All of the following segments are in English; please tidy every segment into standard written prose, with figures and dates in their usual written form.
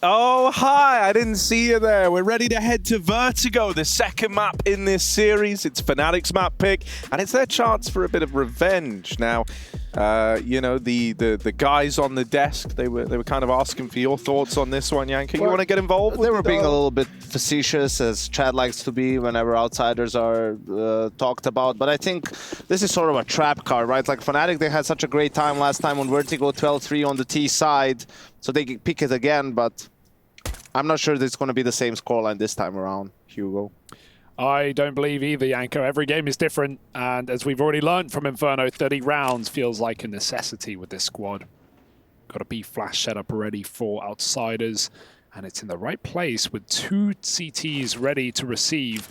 Oh, hi, I didn't see you there. We're ready to head to Vertigo, the second map in this series. It's fnatic's map pick, and it's their chance for a bit of revenge. Now, you know, the guys on the desk, they were kind of asking for your thoughts on this one, Yankee. You want to get involved? They were being a little bit facetious, as Chad likes to be whenever outsiders are talked about. But I think this is sort of a trap card, right? Like Fnatic, they had such a great time last time on Vertigo, 12-3 on the T side. So they can pick it again, but I'm not sure that it's going to be the same scoreline this time around, Hugo. I don't believe either, Yanko. Every game is different, and as we've already learned from Inferno, 30 rounds feels like a necessity with this squad. Got a B flash set up ready for outsiders, and it's in the right place with 2 CTs ready to receive.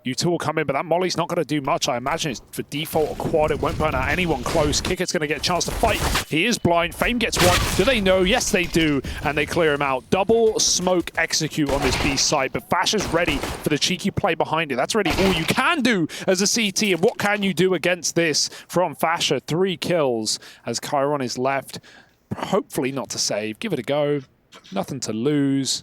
You two will come in, but that Molly's not going to do much. I imagine it's for default or quad. It won't burn out anyone close. Qikert's going to get a chance to fight. He is blind. Fame gets one. Do they know? Yes, they do. And they clear him out. Double smoke execute on this B site, but Fash is ready for the cheeky play behind it. That's really all you can do as a CT. And what can you do against this from Fasher? 3 kills as Chiron is left. Hopefully not to save. Give it a go. Nothing to lose.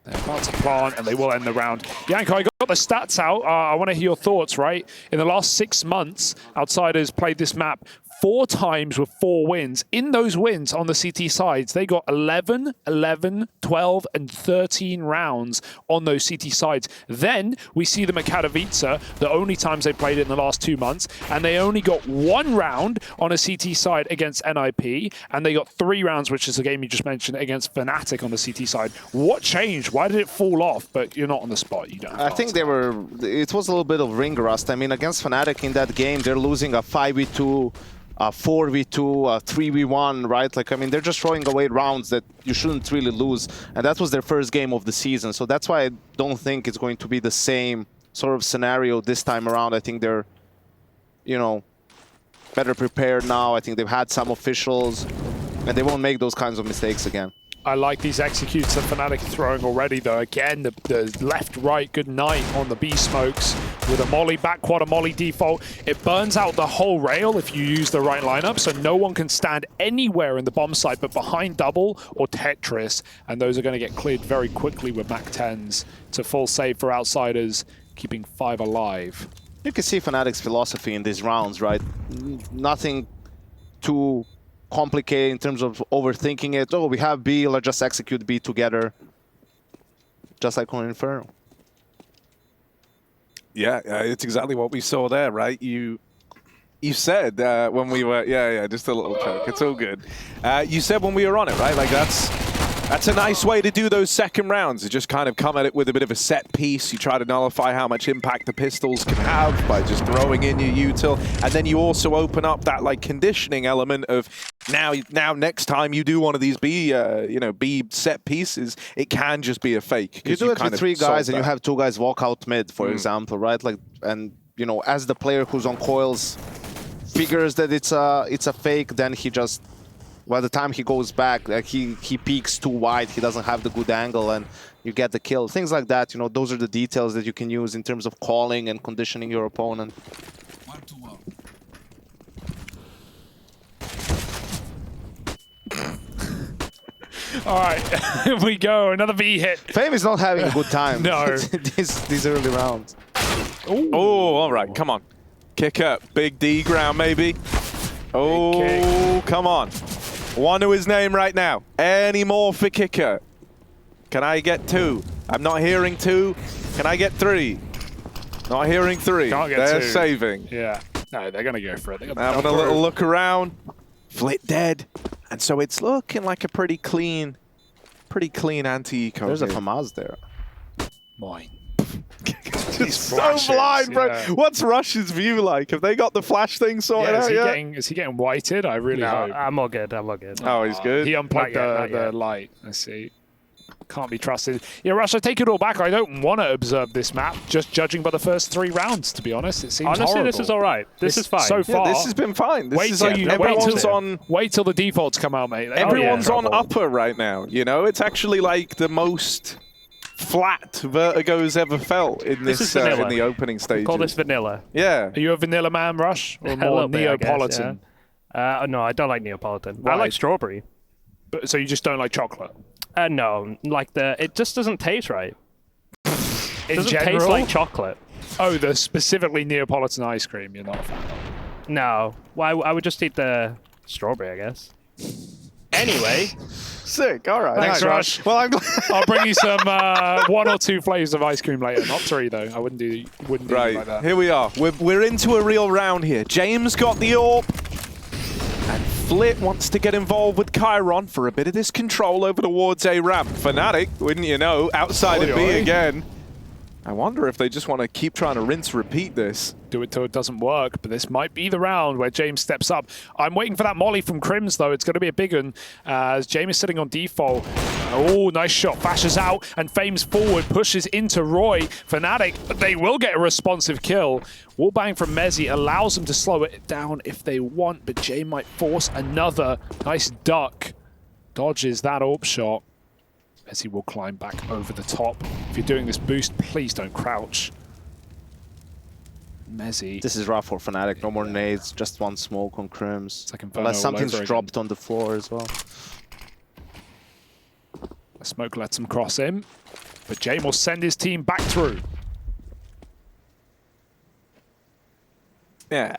They're about to plant, and they will end the round. Yanko, I got the stats out. I want to hear your thoughts, right? In the last 6 months, Outsiders played this map 4 times with 4 wins. In those wins on the CT sides, they got 11, 11, 12, and 13 rounds on those CT sides. Then we see them at Katowice, the only times they played it in the last 2 months, and they only got 1 round on a CT side against NIP, and they got 3 rounds, which is the game you just mentioned, against Fnatic on the CT side. What changed? Why did it fall off? But you're not on the spot. You don't. I think they were. It was a little bit of ring rust. I mean, against Fnatic in that game, they're losing a 5v2. 4v2, 3v1, right? Like, I mean, they're just throwing away rounds that you shouldn't really lose. And that was their first game of the season. So that's why I don't think it's going to be the same sort of scenario this time around. I think they're, you know, better prepared now. I think they've had some officials, and they won't make those kinds of mistakes again. I like these executes that Fnatic are throwing already, though. Again, the left, right, good night on the B smokes with a molly, back quad, a molly default. It burns out the whole rail if you use the right lineup, so no one can stand anywhere in the bomb site but behind double or Tetris, and those are going to get cleared very quickly with Mac 10s to full save for outsiders, keeping 5 alive. You can see Fnatic's philosophy in these rounds, right? Nothing too complicated in terms of overthinking it. Oh, we have B, let's just execute B together. Just like on Inferno. Yeah, it's exactly what we saw there, right? You said when we were, just a little joke. It's all good. You said when we were on it, right? Like that's a nice way to do those second rounds. You just kind of come at it with a bit of a set piece. You try to nullify how much impact the pistols can have by just throwing in your util, and then you also open up that like conditioning element of now next time you do one of these B set pieces, it can just be a fake. You do it with 3 guys and you have 2 guys walk out mid, for example, right? Like, and you know, as the player who's on coils figures that it's a fake, then he just, by the time he goes back, like he peeks too wide, he doesn't have the good angle, and you get the kill. Things like that, you know, those are the details that you can use in terms of calling and conditioning your opponent. All right, here we go. Another B hit. Fame is not having a good time. No. these early rounds. Oh, all right, come on. Qikert, big D ground maybe. Oh, come on. 1 to his name right now. Any more for Qikert? Can I get 2? I'm not hearing 2. Can I get 3? Not hearing 3. Can't get They're 2. saving. Yeah. No, they're going to go for it. Having a little look around. Flit dead. And so it's looking like a pretty clean anti-eco. There's a FAMAS there. Mine. Just so blind, bro. Yeah. What's Rush's view like? Have they got the flash thing sorted out yet? Is he getting whited? I really hope. I'm all good. I'm all good. Oh, he's good? He unplugged the light. I see. Can't be trusted. Yeah, Rush, I take it all back. I don't want to observe this map, just judging by the first 3 rounds, to be honest. It seems honestly, horrible. this is all right. This is fine. So far. Yeah, this has been fine. This wait is till like, you wait till the defaults come out, mate. Everyone's on upper right now, you know? It's actually like the most flat Vertigo's ever felt in this in the opening stages. Call this vanilla. Yeah. Are you a vanilla man, Rush? Or more Neapolitan? No, I don't like Neapolitan. Right. I like strawberry. So you just don't like chocolate? No, like it just doesn't taste right. It doesn't general? taste like chocolate. Oh, the specifically Neapolitan ice cream you're not a fan of. No, well, I would just eat the strawberry, I guess. Anyway, Sick. All right. Thanks, Nice. Rush. Well, I'm glad. I'll bring you some 1 or 2 flavors of ice cream later. Not 3 though. I wouldn't do it Right, like that. here we are. We're into a real round here. James got the AWP. And Flit wants to get involved with Chiron for a bit of this control over towards A ramp. fnatic, wouldn't you know, outside of B again. I wonder if they just want to keep trying to rinse, repeat this. Do it till it doesn't work, but this might be the round where James steps up. I'm waiting for that molly from Crims, though. It's going to be a big one as James is sitting on default. Oh, nice shot. Fashes out and Fame's forward, pushes into roeJ. fnatic, they will get a responsive kill. Wallbang from mezii allows them to slow it down if they want, but Jay might force another nice duck. Dodges that AWP shot. mezii will climb back over the top. If you're doing this boost, please don't crouch. mezii. This is rough for fnatic. No more nades. Just one smoke on Crims. It's like Inferno Unless all something's over dropped again. on the floor as well. The smoke lets him cross in, but Jay will send his team back through. Yeah.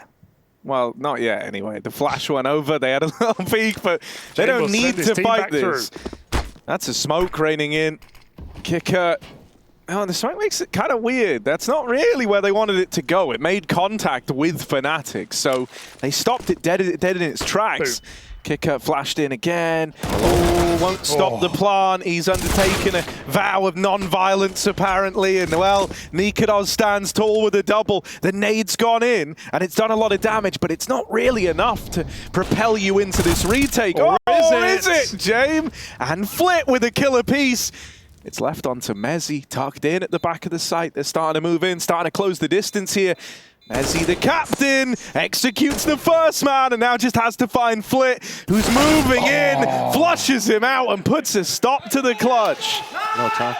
Well, not yet anyway. The flash went over. They had a little peek, but they Jay don't will need send his to team fight back this. That's a smoke raining in. Qikert. Oh, the smoke makes it kind of weird. That's not really where they wanted it to go. It made contact with fnatic, so they stopped it dead in its tracks. Boom. Qikert flashed in again. Oh, won't stop the plant. He's undertaken a vow of non-violence, apparently. And, well, nicoodoz stands tall with a double. The nade's gone in, and it's done a lot of damage, but it's not really enough to propel you into this retake. Or is it, James? And Flit with a killer piece. It's left onto mezii, tucked in at the back of the site. They're starting to move in, starting to close the distance here. mezii, the captain, executes the first man and now just has to find Flit, who's moving in, flushes him out and puts a stop to the clutch. No time.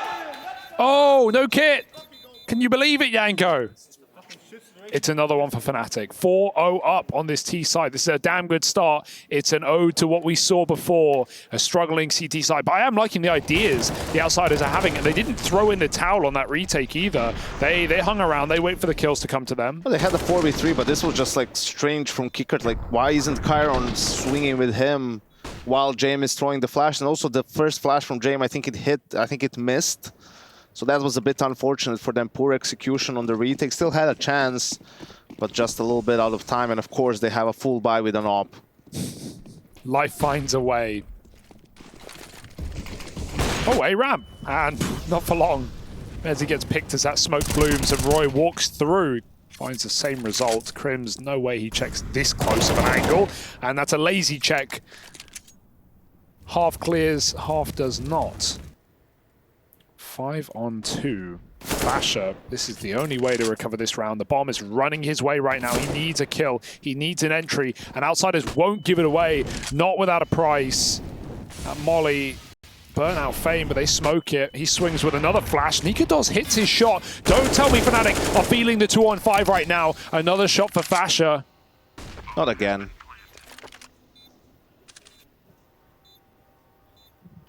Oh, no kit. Can you believe it, Yanko? It's another one for fnatic. 4-0 up on this T side. This is a damn good start. It's an ode to what we saw before, a struggling CT side. But I am liking the ideas the outsiders are having, and they didn't throw in the towel on that retake either. They hung around. They wait for the kills to come to them. Well, they had the 4v3, but this was just like strange from Qikert. Like, why isn't Chiron swinging with him while James is throwing the flash? And also the first flash from James, I think it missed. So that was a bit unfortunate for them. Poor execution on the retake. Still had a chance, but just a little bit out of time. And of course, they have a full buy with an AWP. Life finds a way. Oh, A ramp. And not for long. mezii gets picked as that smoke blooms and roeJ walks through. Finds the same result. Crims, no way he checks this close of an angle. And that's a lazy check. Half clears, half does not. 5-on-2. Fasher, this is the only way to recover this round. The bomb is running his way right now. He needs a kill. He needs an entry. And outsiders won't give it away. Not without a price. That molly burn out Fame, but they smoke it. He swings with another flash. nicoodoz hits his shot. Don't tell me fnatic are feeling the 2-on-5 right now. Another shot for Fasher. Not again.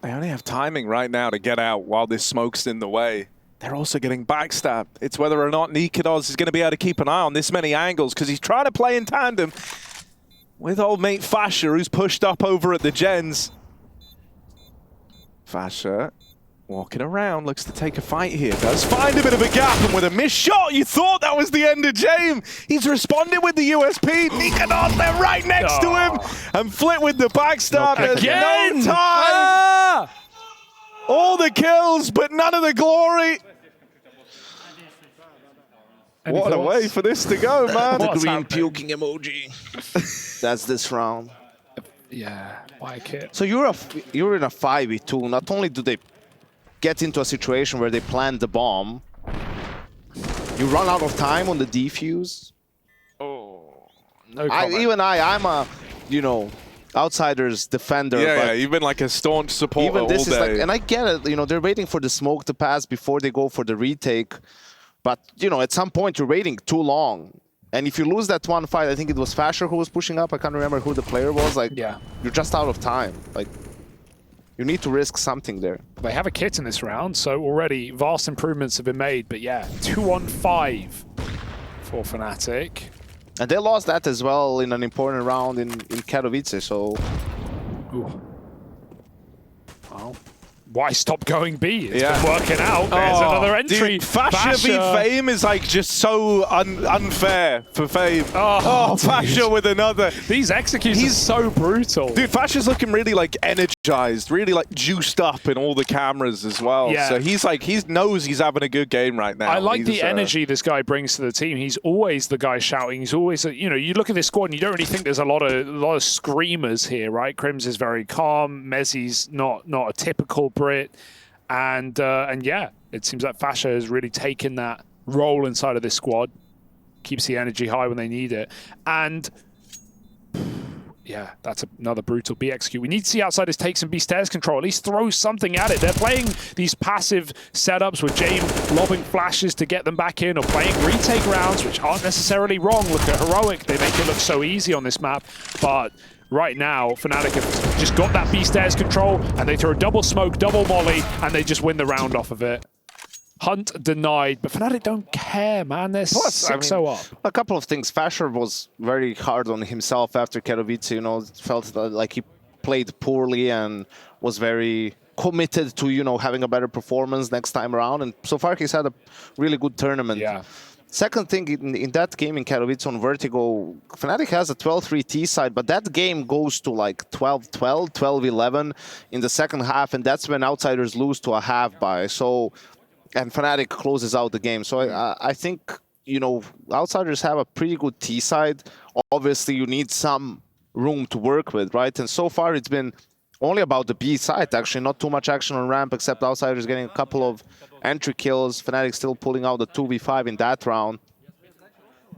They only have timing right now to get out while this smoke's in the way. They're also getting backstabbed. It's whether or not nicoodoz is going to be able to keep an eye on this many angles because he's trying to play in tandem with old mate Fasher, who's pushed up over at the gens. Fasher walking around, looks to take a fight here. Does find a bit of a gap, and with a missed shot, you thought that was the end of James. He's responded with the USP. nicoodoz, they're right next to him. And Flit with the backstab. There's Again! no time. All the kills, but none of the glory. Any What a thoughts? way for this to go, man. The What's green happening? puking emoji. That's this round. Yeah, why kit? So you're in a 5v2. Not only do they get into a situation where they plant the bomb, you run out of time on the defuse. Oh, no comment. I'm a, outsiders defender. Yeah, but yeah, you've been like a staunch supporter even this all is like, day. and I get it. They're waiting for the smoke to pass before they go for the retake. But at some point you're waiting too long. And if you lose that one fight, I think it was Fasher who was pushing up. I can't remember who the player was. Like, Yeah. you're just out of time. Like, you need to risk something there. They have a kit in this round, so already vast improvements have been made. But yeah, 2-on-5 for fnatic. And they lost that as well in an important round in Katowice, so... Ooh. Well, why stop going B? It's been working out. There's another entry. Dude, Fasha v Fame is like just so unfair for Fame. Oh, Fasha with another. These executes are so brutal. Dude, Fasha's looking really like energized, really like juiced up in all the cameras as well. Yeah. So he's like, he knows he's having a good game right now. I like the energy this guy brings to the team. He's always the guy shouting. He's always, you know, you look at this squad and you don't really think there's a lot of screamers here, right? Crims is very calm. Mezii's not a typical Brit. And yeah, it seems like Fasha has really taken that role inside of this squad. Keeps the energy high when they need it. And yeah, that's another brutal B execute. We need to see Outsiders take some B stairs control, at least throw something at it. They're playing these passive setups with Jame lobbing flashes to get them back in, or playing retake rounds, which aren't necessarily wrong. Look at Heroic, they make it look so easy on this map, but right now, fnatic have just got that B stairs control, and they throw a double smoke, double molly, and they just win the round off of it. Hunt denied, but fnatic don't care, man. They're 6-0 up. A couple of things. Fasher was very hard on himself after Katowice, you know, felt like he played poorly and was very committed to, you know, having a better performance next time around. And so far, he's had a really good tournament. Yeah. Second thing, in that game in Katowice on Vertigo, fnatic has a 12-3 T side, but that game goes to like 12-12, 12-11 in the second half, and that's when Outsiders lose to a half by. So, and fnatic closes out the game. So I think, you know, Outsiders have a pretty good T side. Obviously, you need some room to work with, right? And so far, it's been only about the B side, actually. Not too much action on ramp, except Outsiders getting a couple of entry kills. fnatic still pulling out the 2v5 in that round.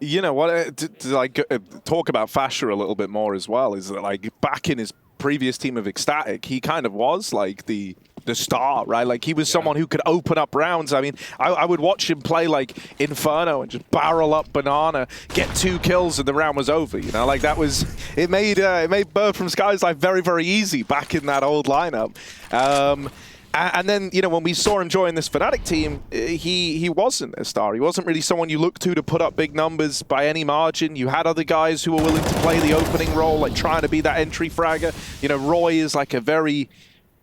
You know what? To like talk about Fasher a little bit more as well is that like back in his previous team of Ecstatic, he kind of was like the star, right? Like he was someone who could open up rounds. I mean, I would watch him play like Inferno and just barrel up Banana, get 2 kills, and the round was over. You know, like that was it made Bird from Sky's life very, very easy back in that old lineup. And then, you know, when we saw him join this fnatic team, he wasn't a star. He wasn't really someone you looked to put up big numbers by any margin. You had other guys who were willing to play the opening role, like trying to be that entry fragger. You know, roeJ is like a very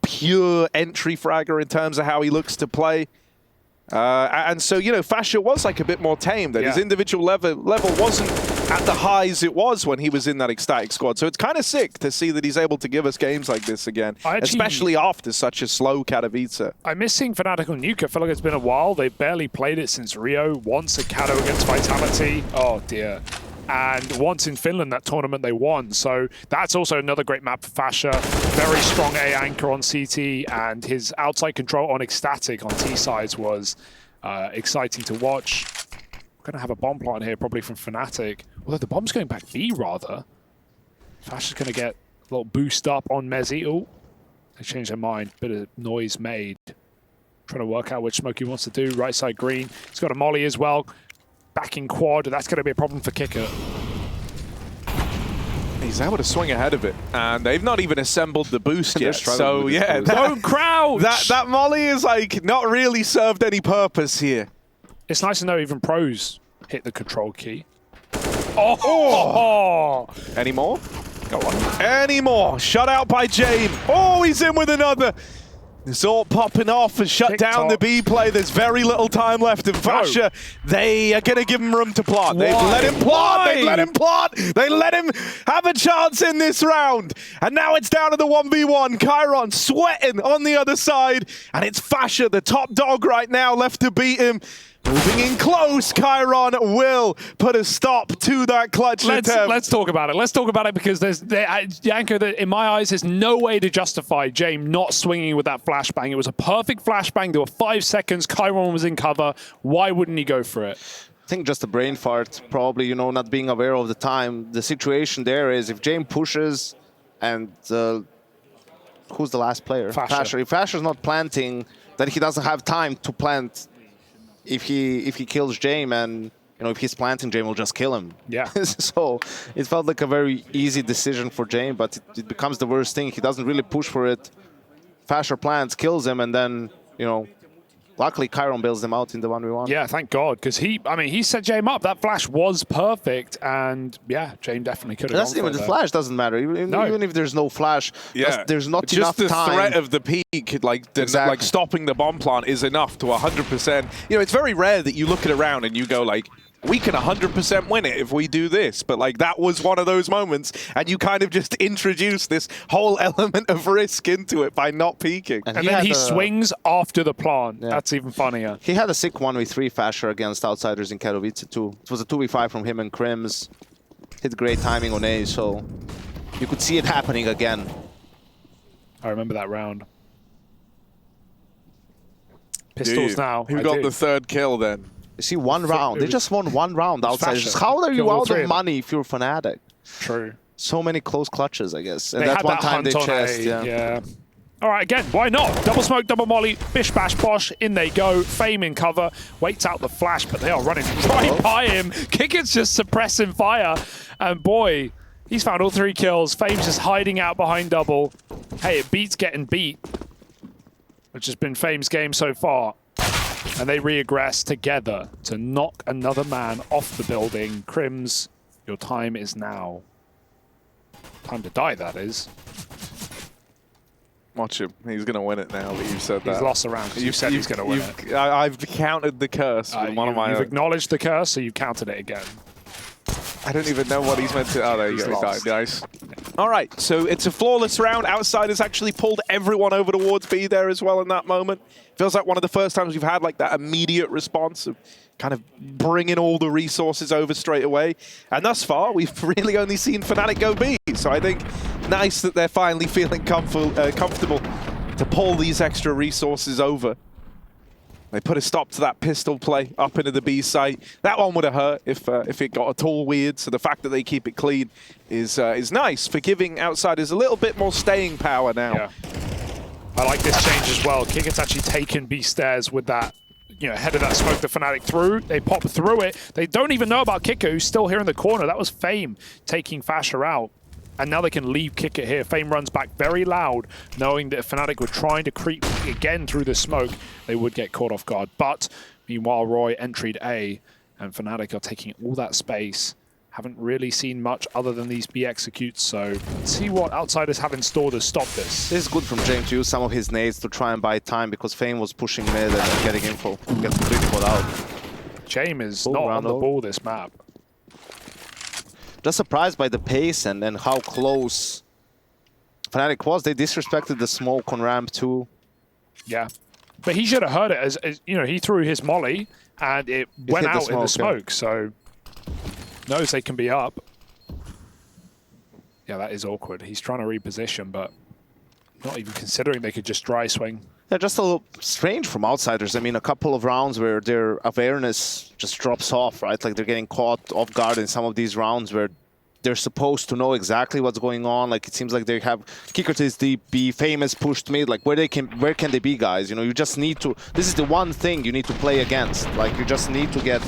pure entry fragger in terms of how he looks to play. And so, you know, Fasher was like a bit more tame. That his individual level wasn't at the highs it was when he was in that Ecstatic squad. So it's kind of sick to see that he's able to give us games like this again, especially after such a slow Katowice. I'm missing fnatic on Nuke. I feel like it's been a while. They've barely played it since Rio. Once at Kato against Vitality. Oh, dear. And once in Finland, that tournament they won. So that's also another great map for Fasher. Very strong A anchor on CT, and his outside control on Ecstatic on T sides was exciting to watch. We're going to have a bomb plant here, probably from fnatic. Although the bomb's going back B, rather. Fasher's going to get a little boost up on mezii. Oh, they changed their mind. Bit of noise made. Trying to work out which smoke he wants to do. Right side green. He's got a molly as well. Back in quad. That's going to be a problem for Qikert. He's able to swing ahead of it, and they've not even assembled the boost yet. So yeah, don't crouch. That molly is like not really served any purpose here. It's nice to know even pros hit the control key. Oh! Any more? Go on. Any more? Shut out by Jame. Oh, he's in with another. It's all popping off and shut down the B play. There's very little time left. And Fasher, they are going to give him room to plot. They've let him plot. They let him plot. They let him have a chance in this round. And now it's down to the 1v1. Chiron sweating on the other side. And it's Fasher, the top dog right now, left to beat him. Moving in close, Chiron will put a stop to that clutch attempt. Let's talk about it. Let's talk about it because there's Yanko, in my eyes, there's no way to justify Jame not swinging with that flashbang. It was a perfect flashbang. There were 5 seconds. Chiron was in cover. Why wouldn't he go for it? I think just a brain fart, probably, you know, not being aware of the time. The situation there is if Jame pushes and who's the last player? Fasher. If Fasher's not planting, then he doesn't have time to plant. If he kills Jame, and you know, if he's planting, Jame will just kill him. Yeah. So it felt like a very easy decision for Jame, but it becomes the worst thing. He doesn't really push for it. Fasher plants, kills him, and then, you know, luckily Chiron bails them out in the 1v1. Yeah, thank God, because he set Jame up. That flash was perfect, and yeah, Jame definitely could have. That's even the flash doesn't matter. Even if there's no flash, there's not enough time. Just the threat of the peak, like stopping the bomb plant, is enough to 100%. You know, it's very rare that you look at around and you go like, we can 100% win it if we do this. But like that was one of those moments, and you kind of just introduce this whole element of risk into it by not peeking. And then he swings after the plant. Yeah. That's even funnier. He had a sick 1v3 Fasher against Outsiders in Katowice too. It was a 2v5 from him and Crims. Hit great timing on A, so you could see it happening again. I remember that round. Pistols now. Who got the third kill then? You see, one round. They just won one round, Outsiders. How are you out of money if you're fnatic? True. So many close clutches, I guess. And they that one that time they chased. Yeah. All right, again, why not? Double smoke, double molly, bish, bash, bosh. In they go. Fame in cover. Waits out the flash, but they are running right by him. Qikert's just suppressing fire. And boy, he's found all 3 kills. Fame's just hiding out behind double. Hey, it beats getting beat, which has been Fame's game so far. And they regress together to knock another man off the building. Crims, your time is now. Time to die, that is. Watch him. He's going to win it now that you've said that. He's lost around because you said he's going to win it. I've countered the curse with one of my You've acknowledged the curse, so you've counted it again. I don't even know what he's meant to... Oh, there you go. He died, guys. All right, so it's a flawless round. Outsiders actually pulled everyone over towards B there as well in that moment. Feels like one of the first times we've had like that immediate response of kind of bringing all the resources over straight away. And thus far, we've really only seen fnatic go B. So I think nice that they're finally feeling comfortable to pull these extra resources over. They put a stop to that pistol play up into the B site. That one would have hurt if it got at all weird. So the fact that they keep it clean is nice for giving Outsiders a little bit more staying power now. Yeah. I like this change as well. Qikert's actually taken B stairs with that, you know, head of that smoke the fnatic through. They pop through it. They don't even know about Qikert, who's still here in the corner. That was Fame taking Fasher out. And now they can leave Qikert here. Fame runs back very loud, knowing that if fnatic were trying to creep again through the smoke, they would get caught off guard. But meanwhile, roeJ entered A, and fnatic are taking all that space. Haven't really seen much other than these B executes, so let's see what Outsiders have in store to stop this. This is good from James to use some of his nades to try and buy time, because Fame was pushing mid and getting info. Gets completely caught out. James is not on the ball this map. Just surprised by the pace and how close fnatic was. They disrespected the smoke on ramp too. Yeah, but he should have heard it as you know, he threw his molly and it went out in the smoke, so knows they can be up. Yeah, that is awkward. He's trying to reposition, but not even considering they could just dry swing. Yeah, just a little strange from Outsiders. I mean, a couple of rounds where their awareness just drops off, right? Like they're getting caught off guard in some of these rounds where they're supposed to know exactly what's going on. Like it seems like they have Qikert is deep B, Famous pushed mid. Like where can they be, guys? You know, you just need to. This is the one thing you need to play against. Like you just need to get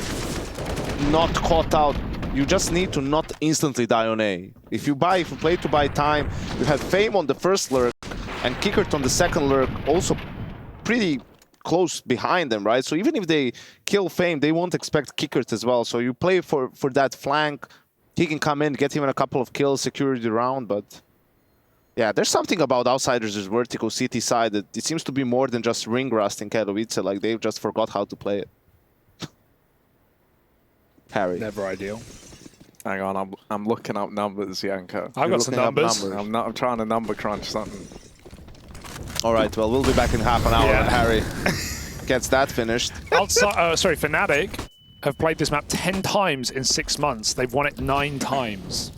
not caught out. You just need to not instantly die on A. If you play to buy time, you have Fame on the first lurk and Qikert on the second lurk, also pretty close behind them, right? So even if they kill Fame, they won't expect Qikert as well. So you play for that flank. He can come in, get even a couple of kills, secure the round, but yeah, there's something about Outsiders' Vertigo CT side that it seems to be more than just ring rust in Katowice. Like they've just forgot how to play it. Harry. Never ideal. Hang on, I'm looking up numbers, Yanko. I've got some numbers. I'm trying to number crunch something. All right, well, we'll be back in half an hour when Harry gets that finished. Sorry, fnatic have played this map 10 times in 6 months. They've won it 9 times.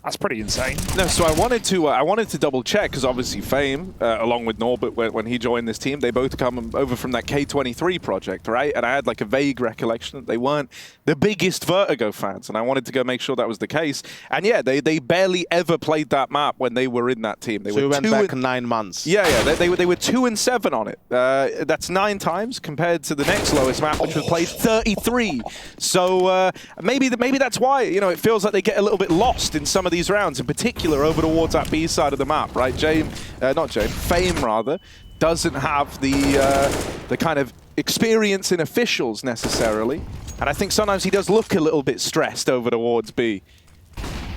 That's pretty insane. No, so I wanted to double check because obviously Fame, along with Norbert, when he joined this team, they both come over from that K23 project, right? And I had like a vague recollection that they weren't the biggest Vertigo fans, and I wanted to go make sure that was the case. And yeah, they barely ever played that map when they were in that team. They were went back 9 months. Yeah, they were 2-7 on it. That's 9 times compared to the next lowest map, which was played 33. So maybe that's why, you know, it feels like they get a little bit lost in some of the these rounds, in particular over towards that B side of the map, right? Fame rather, doesn't have the kind of experience in officials necessarily. And I think sometimes he does look a little bit stressed over towards B.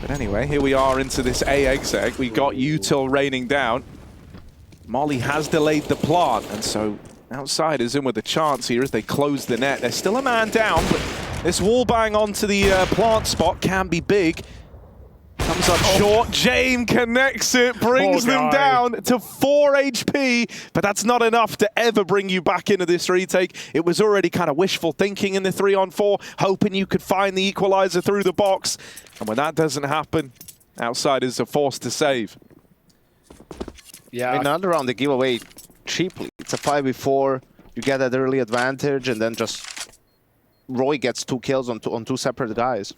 But anyway, here we are into this A exec. We got Util raining down. Molly has delayed the plant, and so Outsiders in with a chance here as they close the net. There's still a man down, but this wall bang onto the plant spot can be big. Comes up short. Jame connects it, brings them down to 4 HP, but that's not enough to ever bring you back into this retake. It was already kind of wishful thinking in the 3-on-4, hoping you could find the equalizer through the box. And when that doesn't happen, Outsiders are forced to save. Yeah, in another round they give away cheaply. It's a 5v4. You get that early advantage, and then just roeJ gets 2 kills on two separate guys.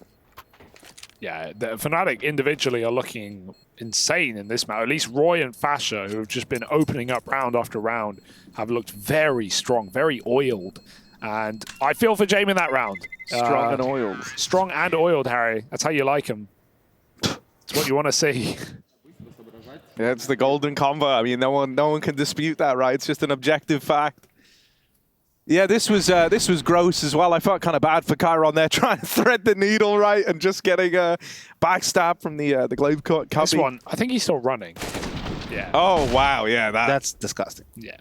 Yeah, the fnatic individually are looking insane in this match. At least roeJ and Fasha, who have just been opening up round after round, have looked very strong, very oiled. And I feel for Jame in that round. Strong and oiled. Strong and oiled, Harry. That's how you like him. It's what you want to see. Yeah, it's the golden combo. I mean, no one can dispute that, right? It's just an objective fact. Yeah, this was gross as well. I felt kind of bad for Qikert there, trying to thread the needle, right, and just getting a backstab from the glaive cut. This one, I think he's still running. Yeah. Oh wow, yeah, that's disgusting. Yeah.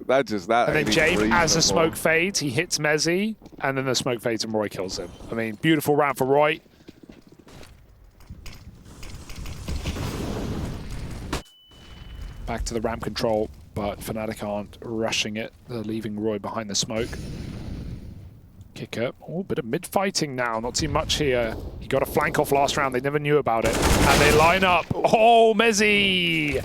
That. And then Jame, as the smoke fades, he hits mezii, and then the smoke fades and roeJ kills him. I mean, beautiful round for roeJ. Back to the ramp control, but fnatic aren't rushing it. They're leaving roeJ behind the smoke. Qikert. Oh, bit of mid-fighting now. Not too much here. He got a flank off last round. They never knew about it. And they line up. Oh, mezii!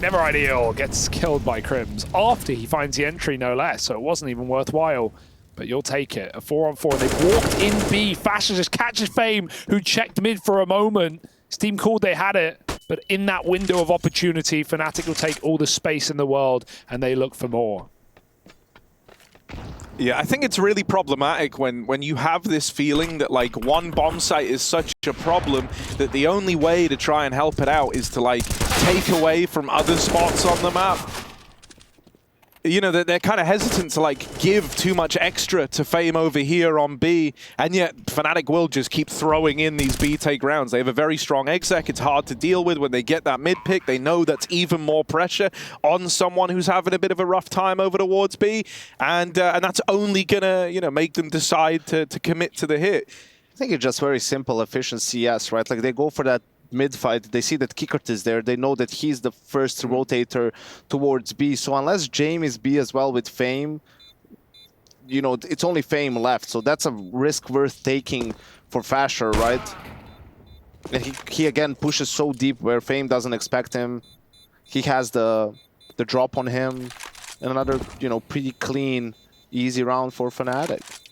Never ideal. Gets killed by Crims after he finds the entry, no less. So it wasn't even worthwhile. But you'll take it. A 4-on-4. They've walked in B. Fasha just catches Fame, who checked mid for a moment. His team called they had it. But in that window of opportunity, fnatic will take all the space in the world, and they look for more. Yeah, I think it's really problematic when you have this feeling that like one bomb site is such a problem that the only way to try and help it out is to like take away from other spots on the map. You know, they're kind of hesitant to like give too much extra to Fame over here on B, and yet fnatic will just keep throwing in these B take rounds. They have a very strong exec. It's hard to deal with when they get that mid pick. They know that's even more pressure on someone who's having a bit of a rough time over towards B, and that's only gonna make them decide to commit to the hit. I think it's just very simple, efficient CS, right? Like they go for that mid-fight, they see that Qikert is there, they know that he's the first rotator towards B, so unless Jame is B as well with Fame, it's only Fame left, so that's a risk worth taking for Fasher, right? And he again pushes so deep where Fame doesn't expect him. He has the drop on him, and another, pretty clean, easy round for fnatic.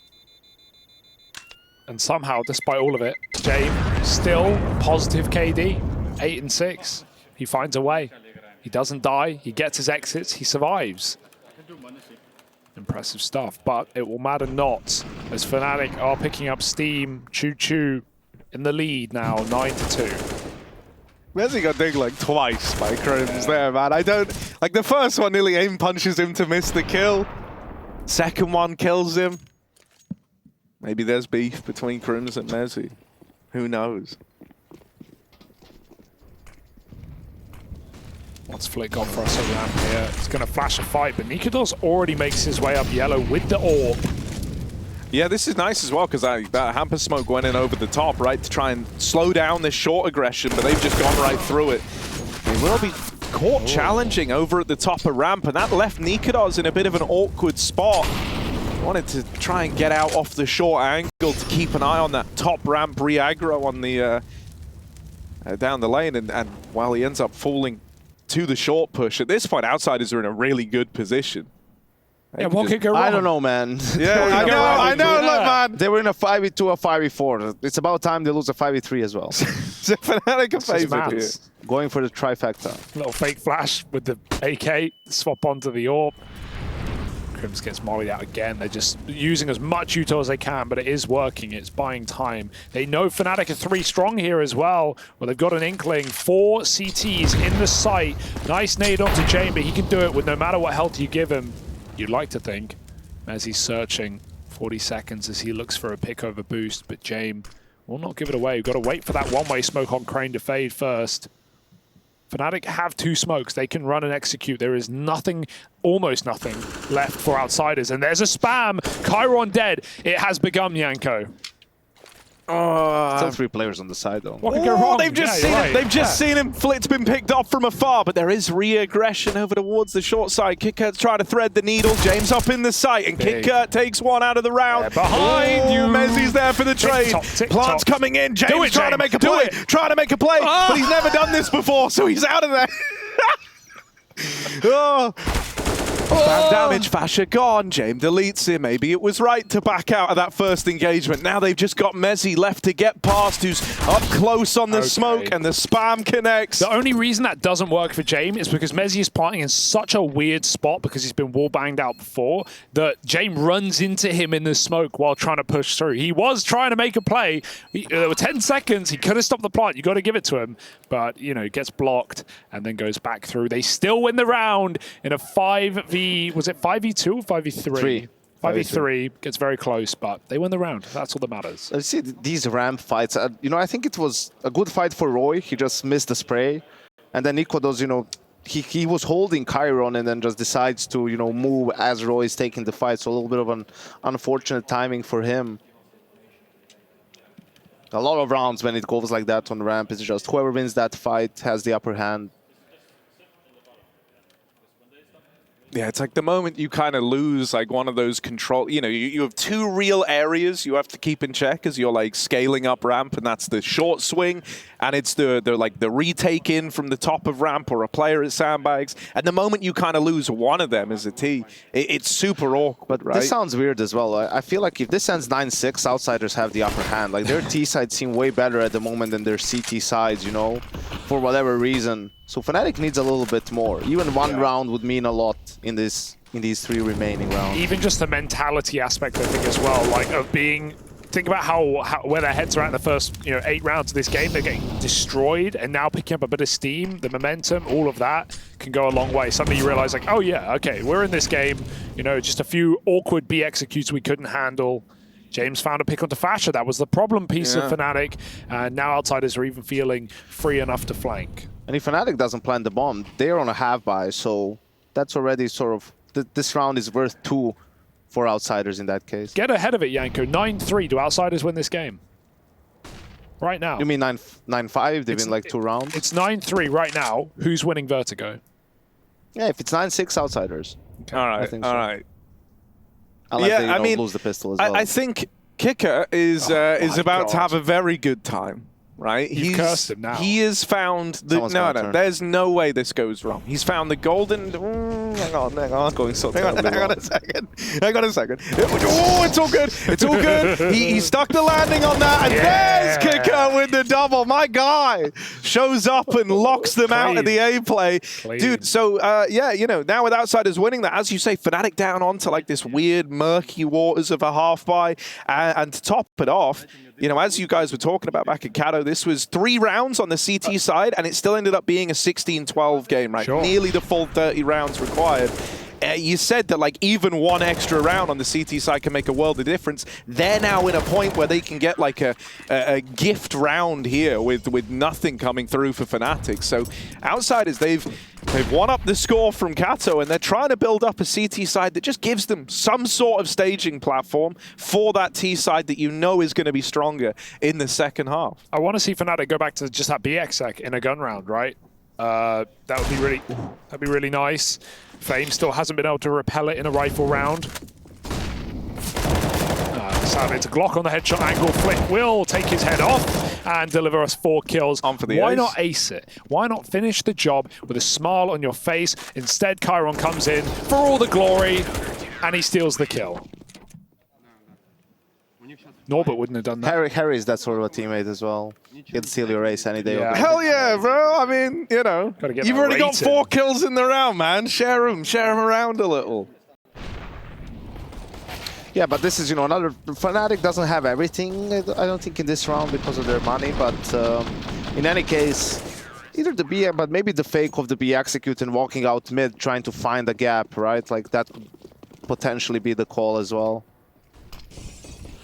And somehow, despite all of it, Jame still positive KD, 8 and 6. He finds a way. He doesn't die. He gets his exits. He survives. Impressive stuff, but it will matter not as fnatic are picking up steam. Choo in the lead now, 9-2. mezii got dinged like twice by Crims there, man. I don't like the first one. Nearly aim punches him to miss the kill. Second one kills him. Maybe there's beef between Crims and mezii. Who knows? What's Flick got for us around here? It's going to flash a fight, but nicoodoz already makes his way up yellow with the orb. Yeah, this is nice as well, because that hamper smoke went in over the top, right, to try and slow down this short aggression, but they've just gone right through it. They will be caught challenging over at the top of ramp, and that left nicoodoz in a bit of an awkward spot. Wanted to try and get out off the short angle to keep an eye on that top ramp re-aggro on the down the lane, and while he ends up falling to the short push. At this point, Outsiders are in a really good position. Yeah, what could go wrong? I don't know, man. Yeah, I know, look, man. They were in a 5v2 or 5v4. It's about time they lose a 5v3 as well. So fnatic a favorite here. Going for the trifecta. Little fake flash with the AK, swap onto the orb. Crims gets mollied out again. They're just using as much util as they can, but it is working. It's buying time. They know fnatic are 3 strong here as well. Well, they've got an inkling. 4 CTs in the site. Nice nade onto Jane, but he can do it with no matter what health you give him. You'd like to think. As he's searching, 40 seconds as he looks for a pick over boost, but Jame will not give it away. We've got to wait for that one-way smoke on Crane to fade first. fnatic have 2 smokes. They can run and execute. There is nothing, almost nothing, left for Outsiders. And there's a spam. Chiron dead. It has begun, Yanko. Still 3 players on the side, though. What could go wrong? They've just seen him. They've just seen him. Flit's been picked off from afar, but there is re-aggression over towards the short side. Qikert's trying to thread the needle. James up in the sight, and Qikert takes one out of the round. Behind you. Mezii's there for the trade. Plant's coming in. James trying to make a play. Trying to make a play, but he's never done this before, so he's out of there. Bad damage, Fasher gone. James deletes him. Maybe it was right to back out of that first engagement. Now they've just got mezii left to get past, who's up close on the smoke, and the spam connects. The only reason that doesn't work for Jame is because mezii is planting in such a weird spot because he's been wall banged out before that Jame runs into him in the smoke while trying to push through. He was trying to make a play. There were 10 seconds. He could have stopped the plant. You got to give it to him. But, you know, gets blocked and then goes back through. They still win the round in a 5v... Was it 5v2 or 5v3? 5v3 gets very close, but they win the round. That's all that matters. I see these ramp fights. You know, I think it was a good fight for roeJ. He just missed the spray. And then nicoodoz, you know, he was holding Chiron and then just decides to, you know, move as roeJ is taking the fight. So a little bit of an unfortunate timing for him. A lot of rounds when it goes like that on ramp. It's just whoever wins that fight has the upper hand. Yeah, it's like the moment you kind of lose like one of those control, you know, you have 2 real areas you have to keep in check as you're like scaling up ramp, and that's the short swing, and it's the retake in from the top of ramp or a player at sandbags. And the moment you kind of lose one of them as a T, it's super awkward, right? This sounds weird as well. I feel like if this ends 9-6, Outsiders have the upper hand. Like their T sides seem way better at the moment than their CT sides, you know, for whatever reason. So fnatic needs a little bit more. Even one round would mean a lot in these 3 remaining rounds. Even just the mentality aspect, I think, as well, like of being. Think about how where their heads are at in the first 8 rounds of this game. They're getting destroyed, and now picking up a bit of steam, the momentum, all of that can go a long way. Suddenly you realize, like, oh yeah, okay, we're in this game. You know, just a few awkward B executes we couldn't handle. James found a pick onto Fasher. That was the problem piece of fnatic, and now Outsiders are even feeling free enough to flank. And if fnatic doesn't plant the bomb, they're on a half buy, so that's already sort of this round is worth 2 for Outsiders in that case. Get ahead of it, Yanko. 9-3. Do Outsiders win this game? Right now. You mean 9-5? They've been like 2 rounds? It's 9-3 right now. Who's winning Vertigo? Yeah, if it's 9-6, Outsiders. Okay. All right, I think so. all right. I like that you don't lose the pistol as well. I think Qikert is about to have a very good time. Right, You've cursed him now. He has found the there's no way this goes wrong. He's found the golden. Hang on. It's going so hang on a second. Oh, it's all good. It's all good. He stuck the landing on that, and there's Qikert with the double. My guy shows up and locks them out of the A play, dude. So yeah, you know, now with Outsiders winning that, as you say, fnatic down onto like this weird murky waters of a half buy, and to top it off. You know, as you guys were talking about back at Cato, this was 3 rounds on the CT side, and it still ended up being a 16-12 game, right? Sure. Nearly the full 30 rounds required. You said that like even 1 extra round on the CT side can make a world of difference. They're now in a point where they can get like a gift round here with nothing coming through for fnatic. So Outsiders, they've won up the score from Cato, and they're trying to build up a CT side that just gives them some sort of staging platform for that T side that you know is going to be stronger in the second half. I want to see fnatic go back to just that BX sec in a gun round, right? That would be really nice. Fame still hasn't been able to repel it in a rifle round. Sadly, it's a Glock on the headshot angle. Flick will take his head off and deliver us 4 kills. On for the Why ace. not ace it? Why not finish the job with a smile on your face? Instead, Chiron comes in for all the glory, and he steals the kill. Norbert wouldn't have done that. Harry is that sort of a teammate as well. He'd steal your ace any day. Yeah. Hell yeah, bro. I mean, you know, you've already got 4 kills in the round, man. Share them around a little. Yeah, but this is, you know, another... Fnatic doesn't have everything, I don't think, in this round because of their money, but in any case, either the B, but maybe the fake of the B execute and walking out mid, trying to find a gap, right? Like, that could potentially be the call as well.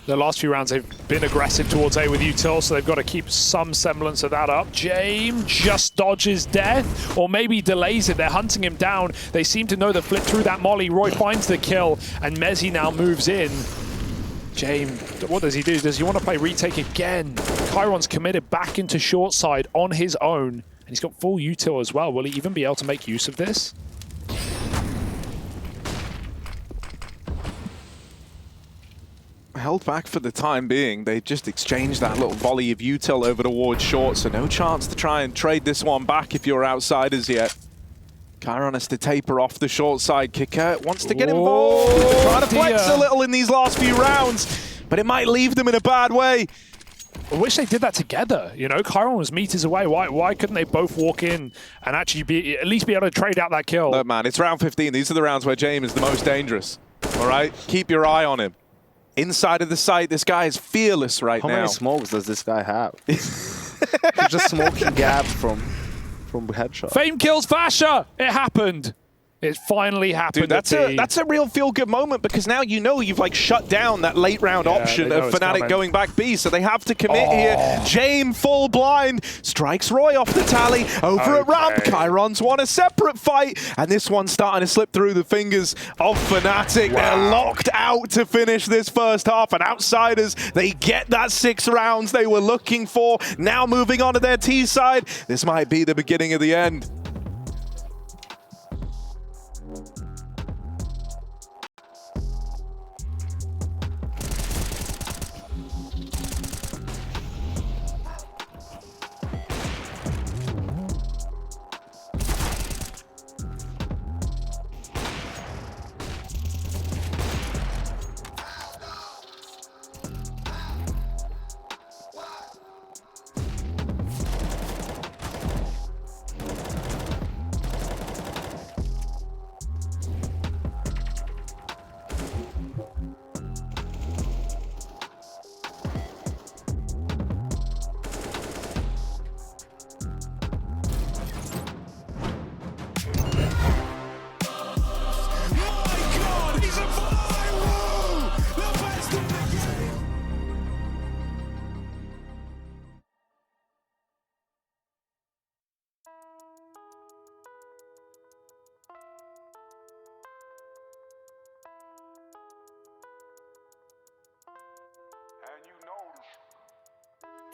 The last few rounds, they've been aggressive towards A with util, so they've got to keep some semblance of that up. James just dodges death, or maybe delays it. They're hunting him down. They seem to know the flip through that molly. roeJ finds the kill, and mezii now moves in. James, what does he do? Does he want to play retake again? Chiron's committed back into short side on his own, and he's got full util as well. Will he even be able to make use of this? Held back for the time being. They just exchanged that little volley of util over towards short, so no chance to try and trade this one back if you're outsiders yet. Chiron has to taper off the short side. Qikert wants to get involved. Trying to flex a little in these last few rounds, but it might leave them in a bad way. I wish they did that together. You know, Chiron was meters away. Why couldn't they both walk in and actually at least be able to trade out that kill? Look, man, it's round 15. These are the rounds where James is the most dangerous. All right? Keep your eye on him. Inside of the site, this guy is fearless right now. How many smokes does this guy have? He's just smoking gap from headshot. Fame kills Fasha! It happened. It finally happened. Dude, that's a real feel-good moment, because now you know you've like shut down that late round option of Fnatic going back B, so they have to commit here. James full blind strikes roeJ off the tally over at ramp. Chiron's won a separate fight, and this one's starting to slip through the fingers of Fnatic. They're locked out to finish this first half, and outsiders, they get that 6 rounds they were looking for. Now moving on to their T side, this might be the beginning of the end.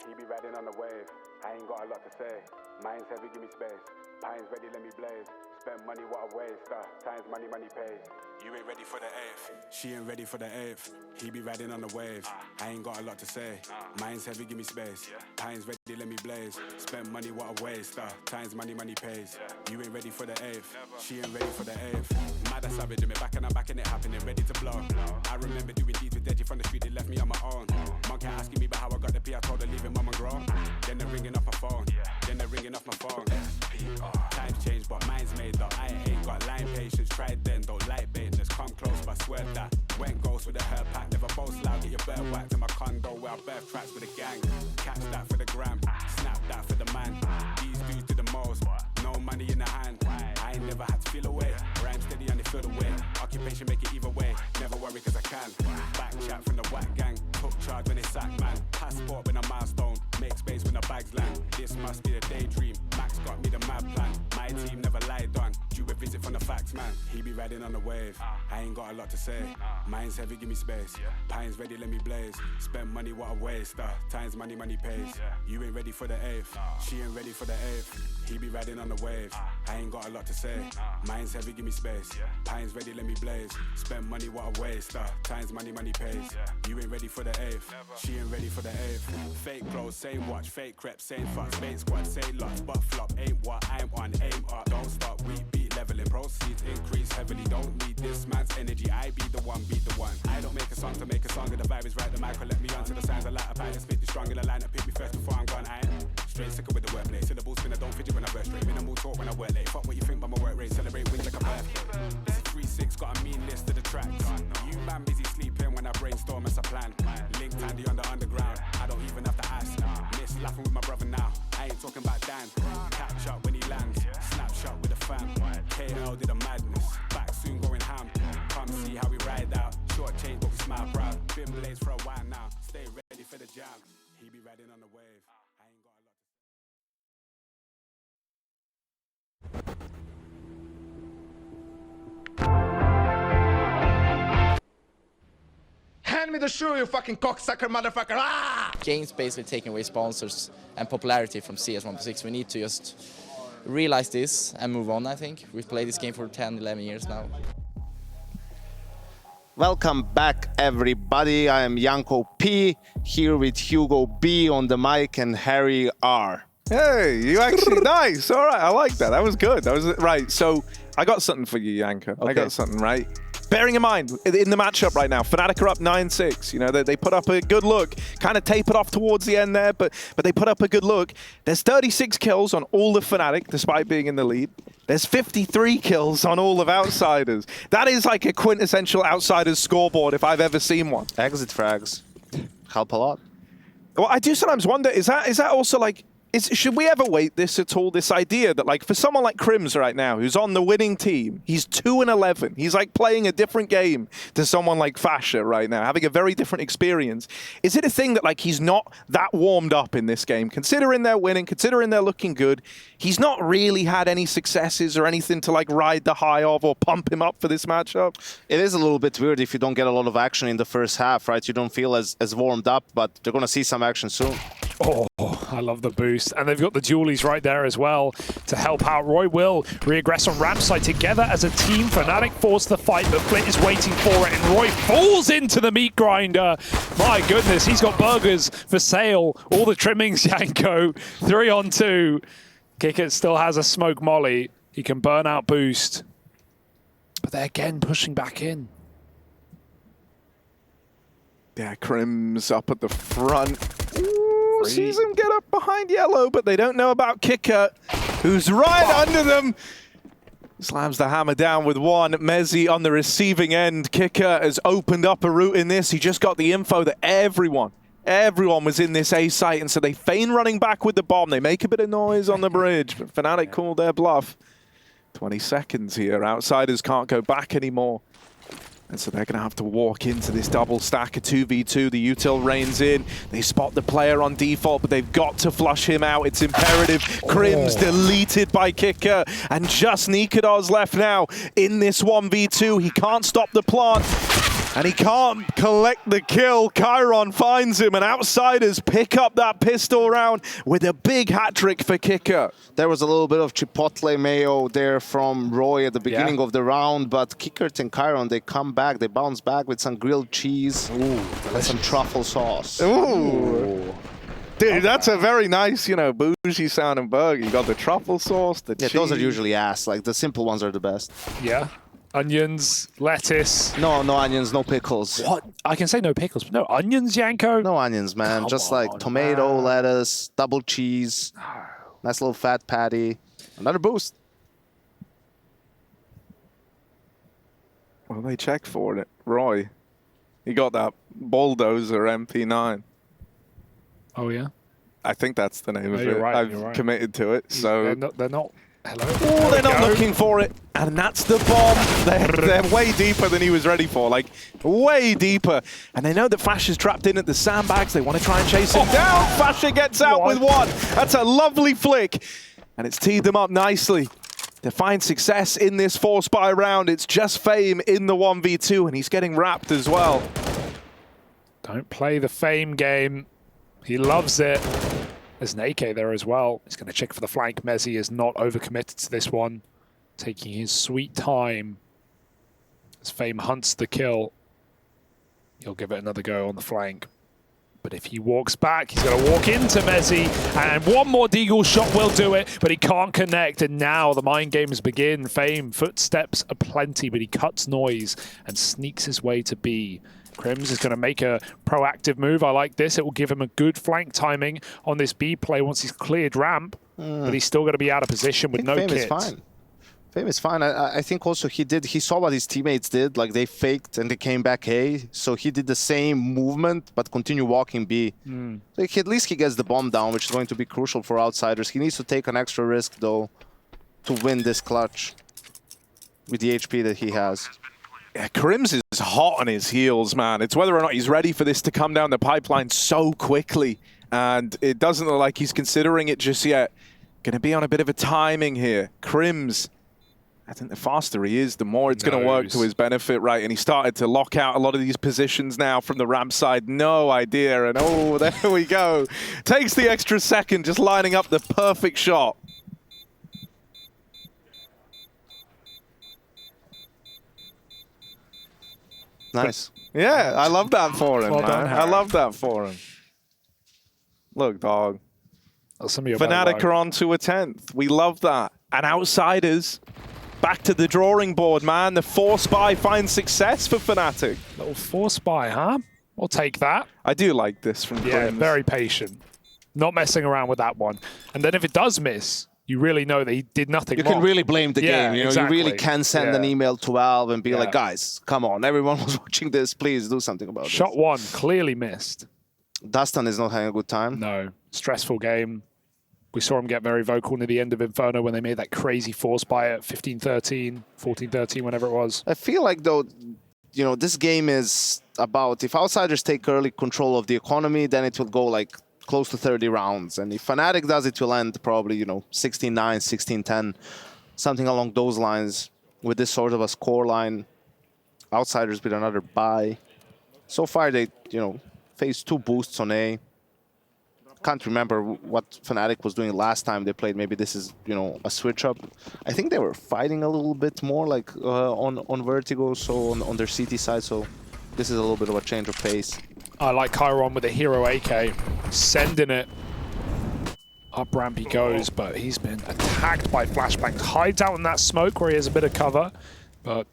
He be riding on the wave, I ain't got a lot to say. Mine's heavy, give me space. Pine's ready, let me blaze. Spend money, what a waste. Time's money, money pays. You ain't ready for the 8th. She ain't ready for the 8th. He be riding on the wave, I ain't got a lot to say. Mine's heavy, give me space. Pine's ready, let me blaze. Spend money, what a waste. Time's money, money pays. You ain't ready for the 8th. She ain't ready for the 8th. Mad as savage, me back and I'm back and it happening, ready to blow. I remember doing deeds with Deji from the street, they left me on my own. Monkey asking me about how I got the P, I told her leave it, mama grow. Then they're ringing off my phone. Then they're ringing off my phone. Times change, but mine's made up. I ain't got line patience, tried then, don't like bait. Just come close, but swear that. Went ghost with a hair pack, never boast loud. Get your bird whacked in my condo where I birth tracks with a gang. Catch that for the gram, snap that for the man. These dudes do the most, no money in the hand. I ain't never had to feel away. Rhyme steady and they feel the way. Occupation make it either way. Never worry cause I can. Back chat from the whack gang. Took charge when they sack man. Passport when a milestone. Make space when the bags land. This must be a daydream. Max got me the mad plan. My team never lied on. Due a visit from the facts man. He be riding on the wave. I ain't got a lot to say. Mine's heavy, give me space. Pine's ready, let me blaze. Spend money, what a waste. Time's money, money pays. You ain't ready for the 8th. She ain't ready for the 8th. He be riding on the wave. I ain't got a lot to say. Mine's heavy, give me space. Pine's ready, let me blaze. Spend money, what a waste. Time's money, money pays. You ain't ready for the 8th. She ain't ready for the 8th. Fake clothes, same watch, fake crepe, same fuck, fake squad, same lots, but flop ain't what I'm on, aim up. Don't stop, we beat leveling, proceeds increase heavily. Don't need this man's energy, I be the one, beat the one. I don't make a song to make a song, and the vibe is right. The mic will let me on to the signs. I light a pilot, spit the strong in the line, and pick me first before I'm gone. I ain't straight, sicker with the wordplay. Syllable spin, I don't fidget when I burst straight. Minimal talk when I work late. Fuck what you think by my work rate. Celebrate wins like a birthday. This is 3-6, got a mean list of the tracks. You man busy sleeping when I brainstorm as I plan. Linked handy on the underground. I don't even have to ask. Miss laughing with my brother now. I ain't talking about Dan. Catch up when he lands. Snapshot with a fam. KL did a madness. Back soon going ham. Come see how we ride out. Short change but we smile proud. Been blazed for a while now. Stay ready for the jam. He be riding on the wave. I ain't got a lot Hand me the shoe, you fucking cocksucker motherfucker! Ah! Games basically taking away sponsors and popularity from CS 1.6. We need to just realize this and move on, I think. We've played this game for 10, 11 years now. Welcome back, everybody. I am Yanko P, here with Hugo B on the mic and Harry R. Hey, you actually nice. All right, I like that. That was good. That was right. So I got something for you, Yanko. I got something, right? Bearing in mind, in the matchup right now, fnatic are up 9-6. You know, they put up a good look. Kind of tapered off towards the end there, but they put up a good look. There's 36 kills on all of fnatic, despite being in the lead. There's 53 kills on all of Outsiders. That is like a quintessential Outsiders scoreboard if I've ever seen one. Exit frags help a lot. Well, I do sometimes wonder, is that also like, should we ever weight this at all, this idea that like for someone like Crims right now, who's on the winning team, he's 2-11. He's like playing a different game to someone like Fasher right now, having a very different experience. Is it a thing that like he's not that warmed up in this game? Considering they're winning, considering they're looking good, he's not really had any successes or anything to like ride the high of or pump him up for this matchup? It is a little bit weird if you don't get a lot of action in the first half, right? You don't feel as warmed up, but they're going to see some action soon. Oh, I love the boost. And they've got the dualies right there as well to help out. Roy will reaggress on ramp side together as a team. fnatic force the fight, but Flit is waiting for it. And Roy falls into the meat grinder. My goodness, he's got burgers for sale. All the trimmings, Yanko. 3-on-2. Qikert still has a smoke molly. He can burn out boost. But they're again pushing back in. Yeah, Crims up at the front. Ooh, sees him get up behind yellow, but they don't know about Qikert, who's right under them. Slams the hammer down with one. mezii on the receiving end. Qikert has opened up a route in this. He just got the info that everyone was in this A site, and so they feign running back with the bomb. They make a bit of noise on the bridge, but fnatic called their bluff. 20 seconds here. Outsiders can't go back anymore. And so they're going to have to walk into this double stack of 2v2. The util reigns in. They spot the player on default, but they've got to flush him out. It's imperative. Crims deleted by Qikert. And just nicoodoz left now in this 1v2. He can't stop the plant. And he can't collect the kill. Chiron finds him, and Outsiders pick up that pistol round with a big hat trick for Qikert. There was a little bit of chipotle mayo there from Roy at the beginning of the round, but Qikert and Chiron, they come back, they bounce back with some grilled cheese and some truffle sauce. Ooh. Dude, that's a very nice, you know, bougie sounding burger. You got the truffle sauce, the cheese. Those are usually ass. Like, the simple ones are the best. Yeah. Onions, lettuce. No onions, no pickles. What? I can say no pickles, but no onions, Yanko? No onions, man. Come just like tomato, man. lettuce, double cheese, nice little fat patty. Another boost. Well, they checked for it. Roy, he got that bulldozer MP9. Oh, yeah? I think that's the name of it. Right, I've committed to it, so... They're not. Hello? Oh, they're not looking for it. And that's the bomb. They're way deeper than he was ready for. Like, way deeper. And they know that Fasher's trapped in at the sandbags. They want to try and chase him down. Fasher gets out with one. That's a lovely flick. And it's teed them up nicely to find success in this 4-spy round. It's just Fame in the 1v2, and he's getting wrapped as well. Don't play the Fame game. He loves it. There's an AK there as well. He's going to check for the flank. mezii is not overcommitted to this one. Taking his sweet time as Fame hunts the kill. He'll give it another go on the flank. But if he walks back, he's going to walk into mezii. And one more deagle shot will do it, but he can't connect. And now the mind games begin. Fame, footsteps aplenty, but he cuts noise and sneaks his way to B. Crims is going to make a proactive move. I like this. It will give him a good flank timing on this B play once he's cleared ramp. But he's still going to be out of position with no Fame kit. is fine. Fame is fine. I think also he saw what his teammates did. Like, they faked and they came back A. So he did the same movement, but continue walking B. So at least he gets the bomb down, which is going to be crucial for Outsiders. He needs to take an extra risk, though, to win this clutch with the HP that he has. Yeah, Crims is hot on his heels, man. It's whether or not he's ready for this to come down the pipeline so quickly. And it doesn't look like he's considering it just yet. Going to be on a bit of a timing here. Crims, I think the faster he is, the more it's going to work to his benefit, right? And he started to lock out a lot of these positions now from the ramp side. No idea. And oh, there we go. Takes the extra second, just lining up the perfect shot. Nice. Yeah, I love that for him, Well man. done, I Harry. love that for him. Look, dog. That's some of your Fnatic better are on to a 10th. We love that. And Outsiders, back to the drawing board, man. The 4-spy finds success for Fnatic. Little 4-spy, huh? We'll take that. I do like this from Yeah, Crims. very patient. Not messing around with that one. And then if it does miss, you really know that he did nothing You wrong. can really blame the Yeah, game. You know, exactly. you really can send an Yeah. email to Valve and be Yeah. like, guys, come on, everyone was watching this. Please do something about Shot this. one, clearly missed. Dustin is not having a good time. No, stressful game. We saw him get very vocal near the end of Inferno when they made that crazy 4-spy at 15-13, 14-13, whenever it was. I feel like, though, you know, this game is about, if Outsiders take early control of the economy, then it will go like close to 30 rounds. And if Fnatic does, it will end probably, you know, 16-9, 16-10, something along those lines with this sort of a score line. Outsiders with another bye. So far, they, you know, faced 2 boosts on A. Can't remember what Fnatic was doing last time they played. Maybe this is, you know, a switch up. I think they were fighting a little bit more like on Vertigo, so on their CT side. So this is a little bit of a change of pace. I like Chiron with a hero AK, sending it. Up ramp he goes, but he's been attacked by flashbangs. Hides out in that smoke where he has a bit of cover, but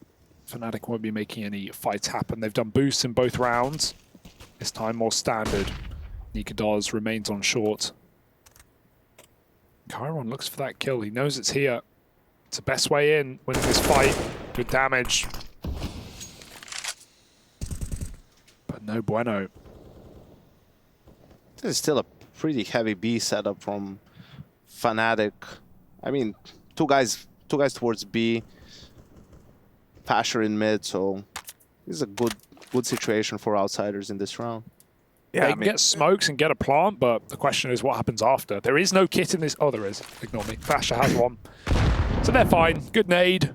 Fnatic won't be making any fights happen. They've done boosts in both rounds. This time more standard. nicoodoz remains on short. Chiron looks for that kill. He knows it's here. It's the best way in winning this fight. Good damage. But no bueno. This is still a pretty heavy B setup from Fnatic. I mean, two guys towards B. Pasher in mid, so this is a good situation for Outsiders in this round. Yeah, they can get smokes and get a plant, but the question is what happens after. There is no kit in this. Oh, there is. Ignore me. Fasher has one. So they're fine. Good nade.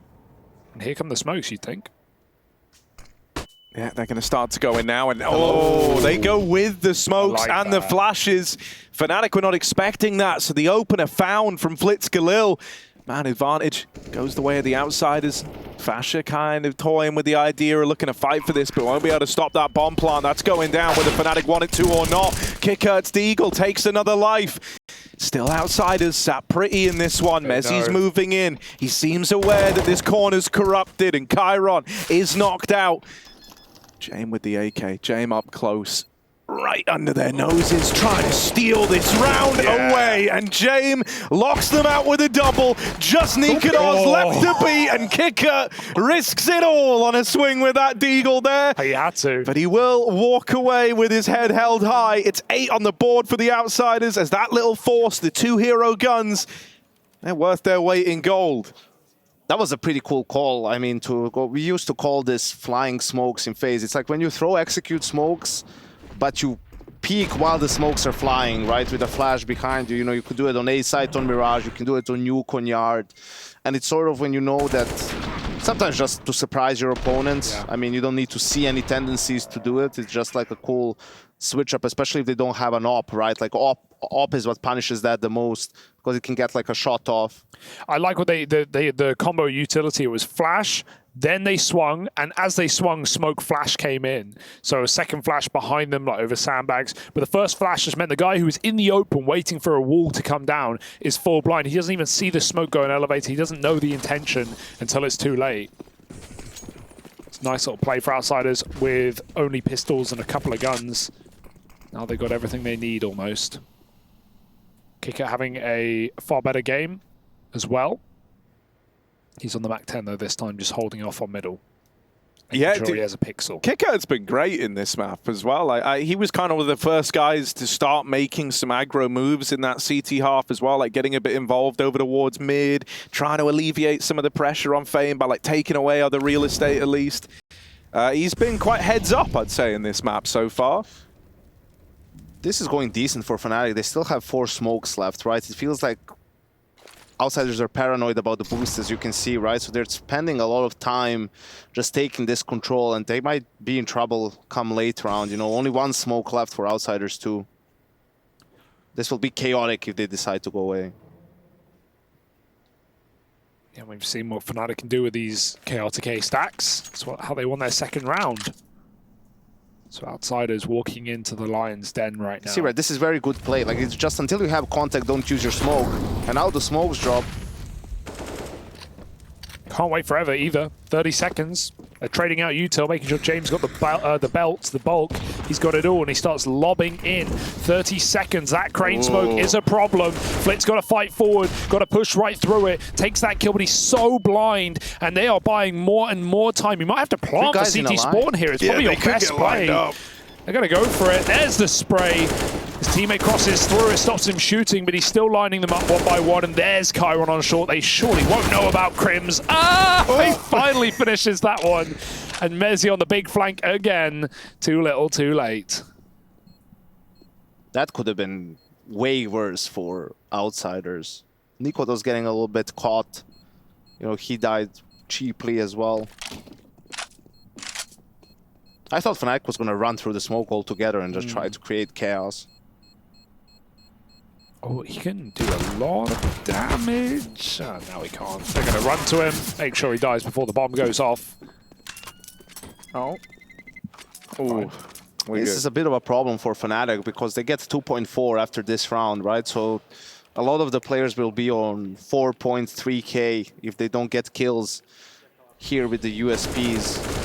And here come the smokes, you'd think. Yeah, they're going to start to go in now. And oh, they go with the smokes like and the that. flashes. Fnatic were not expecting that, so the opener found from Flitz Galil. Man, advantage goes the way of the Outsiders. Fasher kind of toying with the idea of looking to fight for this, but won't be able to stop that bomb plant. That's going down whether Fnatic want it to or not. Qikert's Deagle takes another life. Still Outsiders sat pretty in this one. Mezii's moving in. He seems aware that this corner's corrupted and Chiron is knocked out. Jame with the AK. Jame up close. Right under their noses, trying to steal this round away. And Jame locks them out with a double. Just nicoodoz left to beat, and Qikert risks it all on a swing with that Deagle there. He had to. But he will walk away with his head held high. It's 8 on the board for the Outsiders as that little force, the 2 hero guns, they're worth their weight in gold. That was a pretty cool call. I mean, we used to call this flying smokes in phase. It's like when you throw execute smokes, but you peek while the smokes are flying, right? With a flash behind you. You know, you could do it on A site on Mirage, you can do it on Nuke, on Yard. And it's sort of when you know that sometimes just to surprise your opponents. I mean, you don't need to see any tendencies to do it. It's just like a cool switch up, especially if they don't have an op, right? Like op is what punishes that the most because it can get like a shot off. I like what the combo utility. It was flash, then they swung, and as they swung, smoke flash came in. So a second flash behind them, like over sandbags. But the first flash just meant the guy who was in the open waiting for a wall to come down is full blind. He doesn't even see the smoke go in elevator. He doesn't know the intention until it's too late. Nice little play for Outsiders with only pistols and a couple of guns. Now they've got everything they need almost. Qikert having a far better game as well. He's on the Mac 10 though this time, just holding off on middle. Yeah, sure he has a pixel. Qikert's been great in this map as well. He was kind of one of the first guys to start making some aggro moves in that CT half as well, like getting a bit involved over towards mid, trying to alleviate some of the pressure on Fame by like taking away other real estate at least. He's been quite heads up, I'd say, in this map so far. This is going decent for Fnatic. They still have 4 smokes left, right? It feels like Outsiders are paranoid about the boost, as you can see, right? So they're spending a lot of time just taking this control, and they might be in trouble come late round. You know, only 1 smoke left for Outsiders too. This will be chaotic if they decide to go away. Yeah, we've seen what Fnatic can do with these chaotic A stacks. That's how they won their second round. So Outsiders walking into the Lion's Den right now. See, right, this is very good play. Like, it's just until you have contact, don't use your smoke. And now the smokes drop. Can't wait forever either. 30 seconds. They're trading out util, making sure James got the bulk. He's got it all, and he starts lobbing in. 30 seconds. That crane smoke is a problem. Flit's got to fight forward, got to push right through it. Takes that kill, but he's so blind, and they are buying more and more time. You might have to plant the CT spawn here. It's probably your best play. They're going to go for it. There's the spray. His teammate crosses through, it stops him shooting, but he's still lining them up one by one, and there's Chiron on short. They surely won't know about Crims. He finally finishes that one. And mezii on the big flank again. Too little, too late. That could have been way worse for Outsiders. nicoodoz getting a little bit caught. You know, he died cheaply as well. I thought Fnatic was going to run through the smoke altogether and just try to create chaos. Oh, he can do a lot of damage. Now he can't. They're going to run to him, make sure he dies before the bomb goes off. Oh. This is a bit of a problem for Fnatic because they get 2.4 after this round, right? So a lot of the players will be on 4.3k if they don't get kills here with the USPs.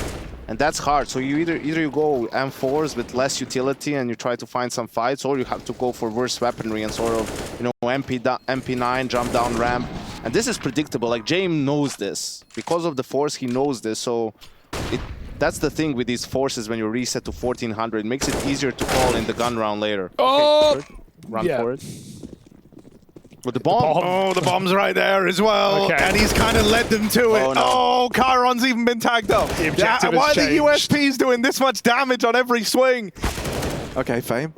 And that's hard. So you either you go M4s with less utility and you try to find some fights, or you have to go for worse weaponry and sort of, you know, MP9, jump down ramp. And this is predictable. Like, James knows this. Because of the force, he knows this. So that's the thing with these forces when you reset to 1400. It makes it easier to call in the gun round later. Oh! Okay, run for it. With the bomb. Oh, the bomb's right there as well. Okay. And he's kind of led them to it. Oh, no. Oh, Chiron's even been tagged up. The objective why has are the changed. USPs doing this much damage on every swing? Okay, Fame.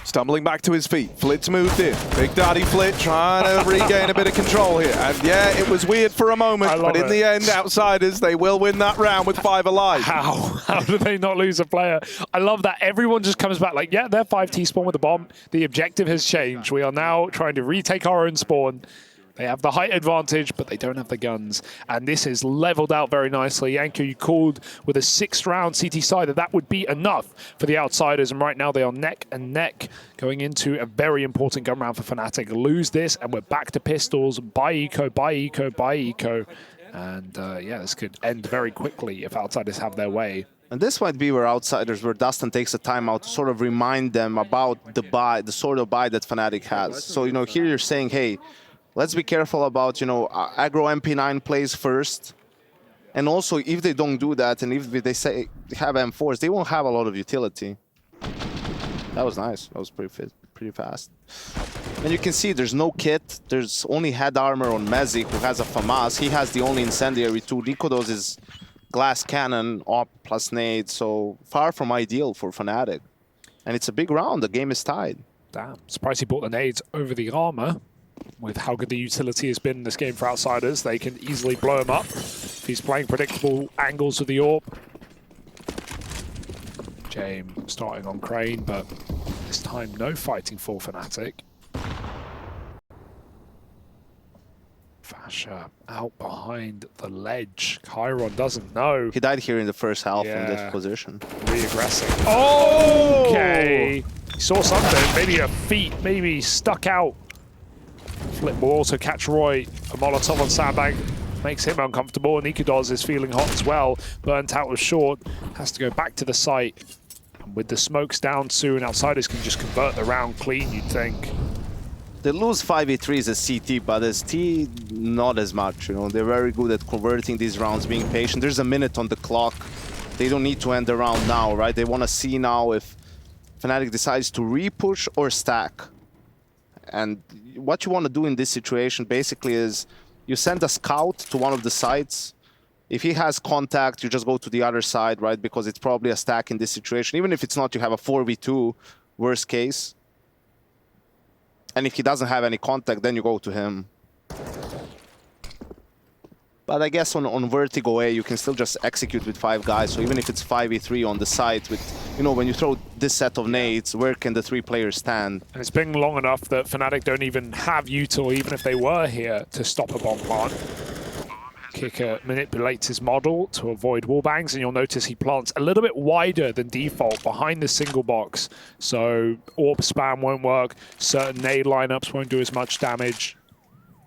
Stumbling back to his feet. Flit's moved in. Big Daddy Flit trying to regain a bit of control here. And yeah, it was weird for a moment, but in the end, Outsiders, they will win that round with 5 alive. How do they not lose a player? I love that everyone just comes back like, yeah, they're 5T spawn with the bomb. The objective has changed. We are now trying to retake our own spawn. They have the height advantage, but they don't have the guns. And this is leveled out very nicely. Yanko, you called with a 6th round CT side that would be enough for the Outsiders. And right now they are neck and neck going into a very important gun round for Fnatic. Lose this, and we're back to pistols. Buy eco, buy eco, buy eco. And yeah, this could end very quickly if Outsiders have their way. And this might be where Outsiders, where Dustin takes a timeout to sort of remind them about the buy, the sort of buy that Fnatic has. So, you know, here you're saying, hey, let's be careful about, you know, aggro MP9 plays first. And also, if they don't do that, and if they say have M4s, they won't have a lot of utility. That was nice. That was pretty fast. And you can see there's no kit. There's only head armor on mezii, who has a FAMAS. He has the only incendiary too. nicoodoz is glass cannon, op plus nade. So far from ideal for Fnatic. And it's a big round. The game is tied. Damn. Surprised he bought the nades over the armor. With how good the utility has been in this game for Outsiders, they can easily blow him up if he's playing predictable angles with the AWP. James starting on Crane, but this time no fighting for Fnatic. Fasha out behind the ledge. Chiron doesn't know. He died here in the first half in this position. Re-aggressing. Oh! Okay. He saw something. Maybe a feet. Maybe stuck out. Flip will also catch roeJ. A Molotov on sandbag. makes him uncomfortable. nicoodoz is feeling hot as well. Burnt out with short, has to go back to the site. And with the smokes down soon, Outsiders can just convert the round clean, you'd think. They lose 5v3s as CT, but as T, not as much. You know, they're very good at converting these rounds, being patient. There's a minute on the clock. They don't need to end the round now, right? They want to see now if fnatic decides to re-push or stack. And what you want to do in this situation basically is you send a scout to one of the sites. If he has contact, you just go to the other side, right? Because it's probably a stack in this situation. Even if it's not, you have a 4v2, worst case. And if he doesn't have any contact, then you go to him. But I guess on Vertigo A, you can still just execute with 5 guys. So even if it's 5v3 on the site, with, you know, when you throw this set of nades, where can the 3 players stand? And it's been long enough that fnatic don't even have util, even if they were here, to stop a bomb plant. Qikert manipulates his model to avoid wallbangs, and you'll notice he plants a little bit wider than default behind the single box. So AWP spam won't work, certain nade lineups won't do as much damage.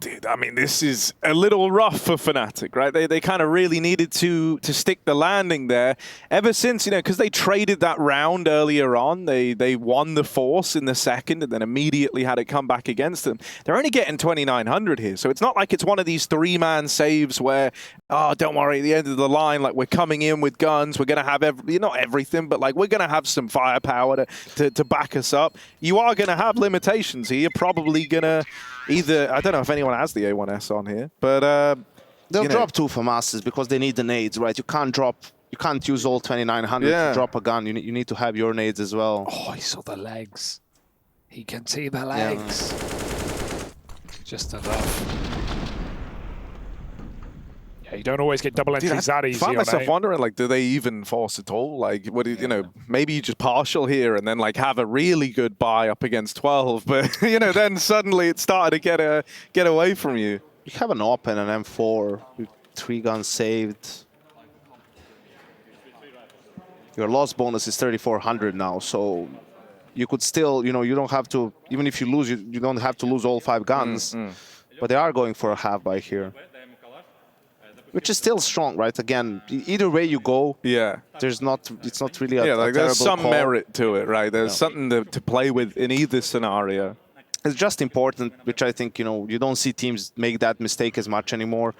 Dude, I mean, this is a little rough for fnatic, right? They kind of really needed to stick the landing there. Ever since, you know, because they traded that round earlier on, they won the force in the second and then immediately had it come back against them. They're only getting 2,900 here, so it's not like it's one of these 3-man saves where, oh, don't worry, at the end of the line, like, we're coming in with guns, we're going to have, not everything, but, like, we're going to have some firepower to back us up. You are going to have limitations here. You're probably going to either, I don't know if anyone has the A1S on here, but they'll drop 2 FAMASs because they need the nades, right? You can't use all 2,900 to drop a gun. You need to have your nades as well. Oh, he saw the legs. He can see the legs. Yeah. Just enough. Yeah, you don't always get double entries that easy. I find myself wondering, like, do they even force at all? Like, what do you know? Maybe you just partial here and then like have a really good buy up against 12, but you know, then suddenly it started to get away from you. You have an AWP and an M4 with 3 guns saved. Your loss bonus is 3,400 now, so you could still, you know, you don't have to, even if you lose, you don't have to lose all 5 guns. But they are going for a half buy here, which is still strong, right? Again, either way you go, it's not really a like there's some call. merit to it, right? There's something to play with in either scenario. It's just important, which I think, you know, you don't see teams make that mistake as much anymore.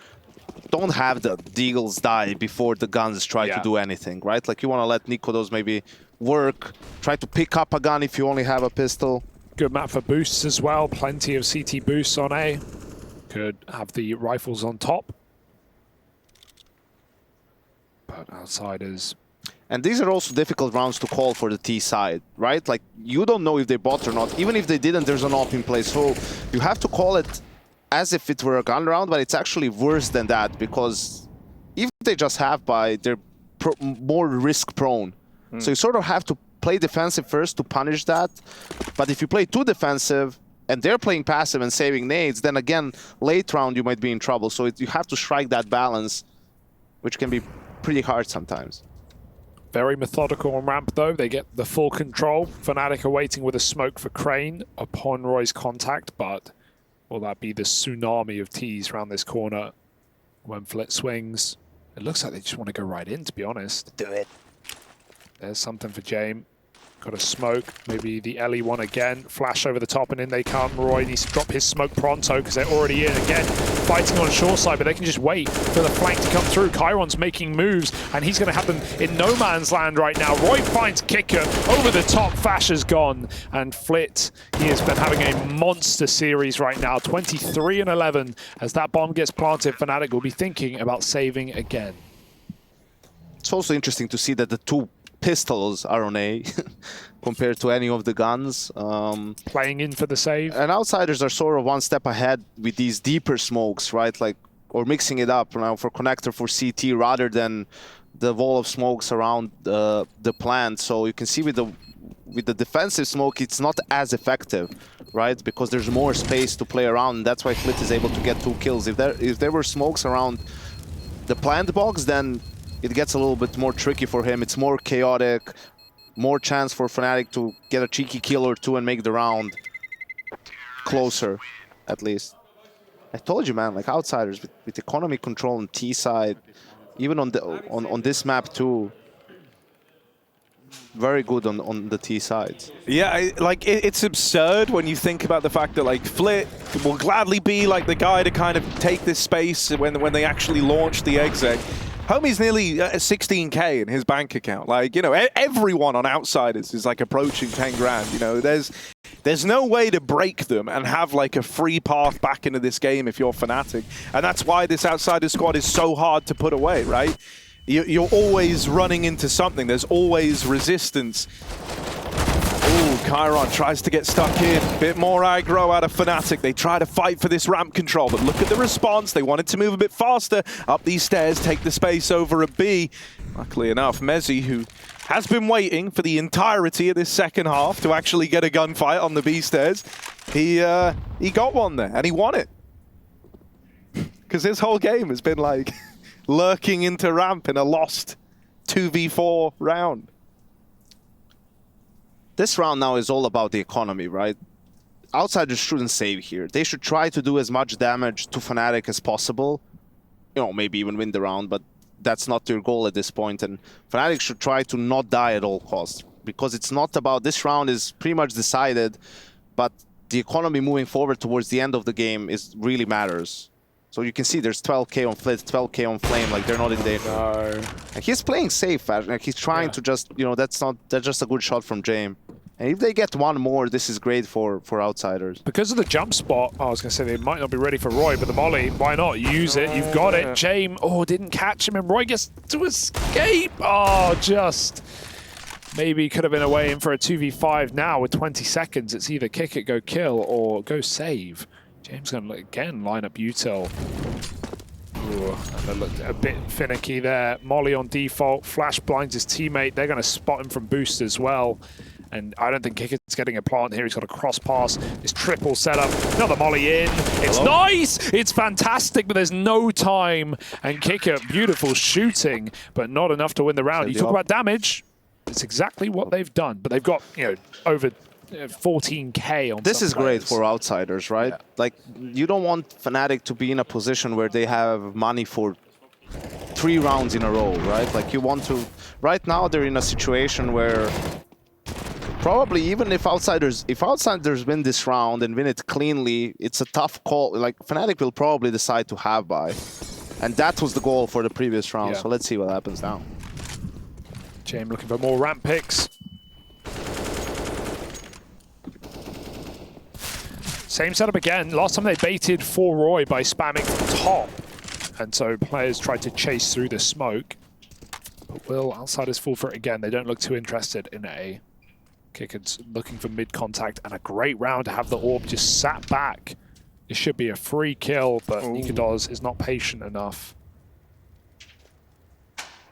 Don't have the deagles die before the guns try to do anything, right? Like, you want to let nicoodoz maybe work, try to pick up a gun if you only have a pistol. Good map for boosts as well. Plenty of CT boosts on A. Could have the rifles on top. But Outsiders. And these are also difficult rounds to call for the T side, right? Like, you don't know if they bought or not. Even if they didn't, there's an AWP in place. So you have to call it as if it were a gun round, but it's actually worse than that, because if they just have buy, they're more risk prone. So you sort of have to play defensive first to punish that. But if you play too defensive and they're playing passive and saving nades, then again, late round you might be in trouble. So you have to strike that balance, which can be pretty hard sometimes. Very methodical on ramp though. They get the full control. fnatic are waiting with a smoke for Crane upon roeJ's contact, but will that be the tsunami of T's around this corner when Flit swings? It looks like they just want to go right in, to be honest. Do it. There's something for Jame. Got a smoke, maybe the Ellie one again. Flash over the top and in they come. roeJ needs to drop his smoke pronto because they're already in again. Fighting on short side, but they can just wait for the flank to come through. Chiron's making moves and he's going to have them in no man's land right now. roeJ finds Qikert over the top. Fash is gone. And Flit, he has been having a monster series right now. 23 and 11. As that bomb gets planted, fnatic will be thinking about saving again. It's also interesting to see that the 2 pistols are on A compared to any of the guns. Playing in for the save. And Outsiders are sort of one step ahead with these deeper smokes, right? Like, or mixing it up now for connector for CT rather than the wall of smokes around the plant. So you can see with the defensive smoke, it's not as effective, right? Because there's more space to play around. And that's why Flit is able to get 2 kills. If there were smokes around the plant box, then it gets a little bit more tricky for him. It's more chaotic, more chance for fnatic to get a cheeky kill or 2 and make the round closer, at least. I told you, man, like Outsiders with economy control on T side, even on the on this map too. Very good on the T side. Yeah, it's absurd when you think about the fact that like Flit will gladly be like the guy to kind of take this space when they actually launch the exec. Homie's nearly 16K in his bank account. Like, you know, everyone on Outsiders is like approaching 10 grand. You know, there's no way to break them and have like a free path back into this game if you're Fnatic. And that's why this Outsiders squad is so hard to put away, right? You're always running into something. There's always resistance. Ooh, Qikert tries to get stuck in. Bit more aggro out of Fnatic. They try to fight for this ramp control, but look at the response. They wanted to move a bit faster up these stairs, take the space over a B. Luckily enough, mezii, who has been waiting for the entirety of this second half to actually get a gunfight on the B stairs, he got one there, and he won it. Because this whole game has been like lurking into ramp in a lost 2v4 round. This round now is all about the economy, right? Outsiders shouldn't save here. They should try to do as much damage to Fnatic as possible. You know, maybe even win the round, but that's not their goal at this point. And Fnatic should try to not die at all costs, because it's not about... This round is pretty much decided, but the economy moving forward towards the end of the game really matters. So you can see there's 12k on Flit, 12k on Flame, like they're not in danger. No. Like he's playing safe, like he's trying to just, you know, that's just a good shot from James. And if they get one more, this is great for Outsiders. Because of the jump spot, I was going to say they might not be ready for roeJ, but the molly, why not? Use it, you've got it. James, didn't catch him, and roeJ gets to escape. Oh, just maybe could have been away in for a 2v5 now with 20 seconds. It's either kick it, go kill, or go save. James going to again line up util. Ooh, and they looked a bit finicky there. Molly on default, flash blinds his teammate. They're going to spot him from boost as well. And I don't think Qikert's getting a plant here. He's got a cross pass. This triple setup. Another molly in. It's nice. It's fantastic, but there's no time. And Qikert, beautiful shooting, but not enough to win the round. You talk about damage. It's exactly what they've done. But they've got, you know, over 14k on this is players. Great for Outsiders, right? Yeah. Like, you don't want Fnatic to be in a position where they have money for 3 rounds in a row, right? Like, you want to... Right now, they're in a situation where probably even if Outsiders win this round and win it cleanly, it's a tough call. Like, Fnatic will probably decide to have buy. And that was the goal for the previous round, so let's see what happens now. James looking for more ramp picks. Same setup again. Last time they baited for roeJ by spamming top. And so players tried to chase through the smoke. But will Outsiders fall for it again? They don't look too interested in A. Qikert's looking for mid-contact, and a great round to have the orb just sat back. It should be a free kill, but nicoodoz is not patient enough.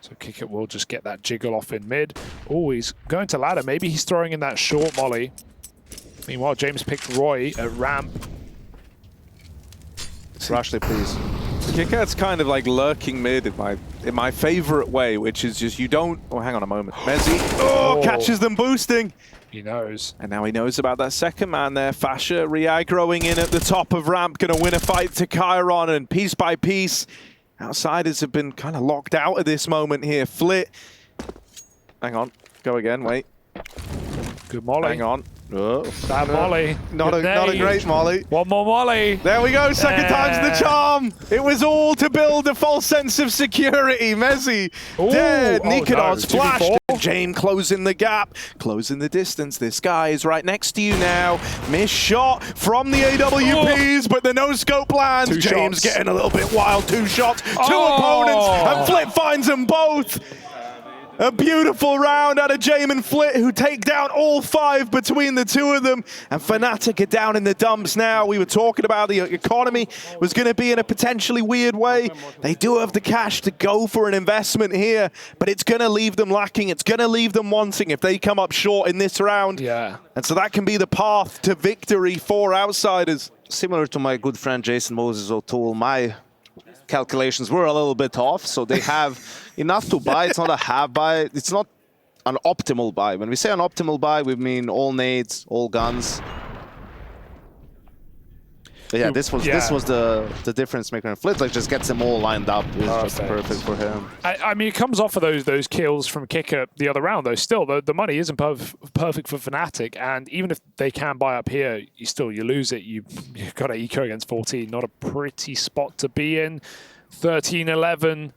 So Qikert will just get that jiggle off in mid. Oh, he's going to ladder. Maybe he's throwing in that short molly. Meanwhile, James picked roeJ at ramp. Rushley, please. Qikert's kind of like lurking mid in my favorite way, which is just you don't... Oh, hang on a moment. mezii, catches them boosting. He knows. And now he knows about that second man there. Fasha re-aggroing in at the top of ramp, going to win a fight to Qikert, and piece by piece, Outsiders have been kind of locked out of this moment here. Flit. Hang on. Go again, wait. Good molly. Hang on. That molly. Not a great molly. One more molly. There we go. Second time's the charm. It was all to build a false sense of security. mezii dead. nicoodoz flashed. James closing the gap, closing the distance. This guy is right next to you now. Missed shot from the AWPs, but the no-scope lands. James getting a little bit wild. 2 shots, 2 opponents, and Flit finds them both. A beautiful round out of James and Flit, who take down all 5 between the 2 of them. And Fnatic are down in the dumps now. We were talking about the economy was going to be in a potentially weird way. They do have the cash to go for an investment here, but it's going to leave them lacking. It's going to leave them wanting if they come up short in this round. Yeah. And so that can be the path to victory for Outsiders. Similar to my good friend Jason Moses O'Toole, my calculations were a little bit off, so they have enough to buy. It's not a half buy. It's not an optimal buy. When we say an optimal buy, we mean all nades, all guns. But yeah, this was the difference maker. And Flit like just gets them all lined up. It's just perfect for him. I mean, it comes off of those kills from Qikert the other round, though. Still, the money isn't perfect for fnatic, and even if they can buy up here, you lose it. You've got an eco against 14. Not a pretty spot to be in. 13-11.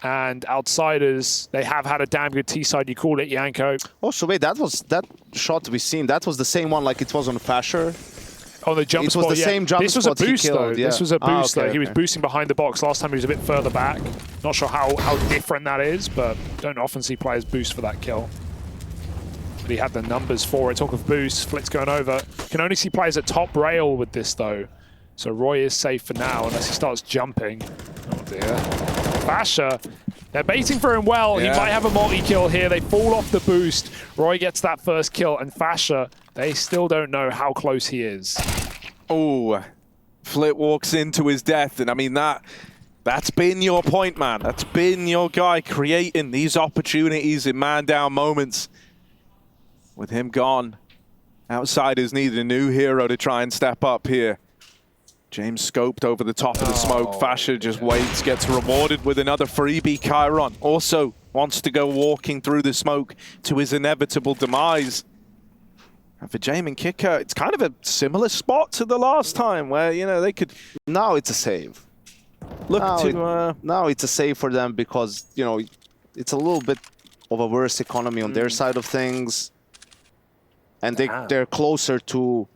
And Outsiders, they have had a damn good T-side, you call it, Yanko. Oh, so wait, that shot we seen, that was the same one like it was on Fasher? On the jump spot, It was the same jump spot This was a boost, though. Yeah. This was a boost, though. Okay. He was boosting behind the box. Last time he was a bit further back. Not sure how different that is, but don't often see players boost for that kill. But he had the numbers for it. Talk of boost, Flit's going over. Can only see players at top rail with this, though. So roeJ is safe for now, unless he starts jumping. Oh, dear. Fasher, they're baiting for him well. Yeah. He might have a multi-kill here. They fall off the boost. roeJ gets that first kill, and Fasher, they still don't know how close he is. Oh, Flit walks into his death, and I mean, that's been your point, man. That's been your guy creating these opportunities in man-down moments. With him gone, Outsiders needed a new hero to try and step up here. James scoped over the top of the smoke. Fasher just waits, gets rewarded with another freebie. Chiron also wants to go walking through the smoke to his inevitable demise. And for James and Qikert, it's kind of a similar spot to the last time where, you know, they could... Now it's a save. Now it's a save for them because, you know, it's a little bit of a worse economy on their side of things. And they're closer to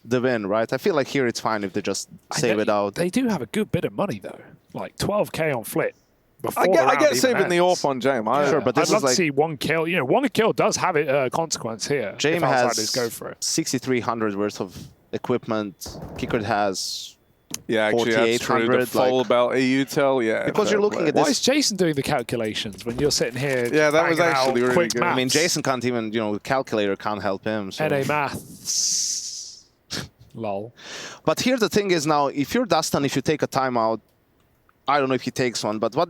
the win, right? I feel like here it's fine if they just save it out. They do have a good bit of money, though. Like 12K on Flit. I get saving the AWP on James. Sure, but this I'd love is like... to see one kill. You know, one kill does have a consequence here. James has go for it. 6,300 worth of equipment. Qikert has... Yeah, actually, that's true. The 4,800, full belt util, yeah. Because you're looking at Why this... is Jason doing the calculations when you're sitting here? Yeah, that was banging actually out really quick good. maths? I mean, Jason can't even, you know, the calculator can't help him. So. NA maths. Lol. But here the thing is now, if you're Dustin, if you take a timeout, I don't know if he takes one, but what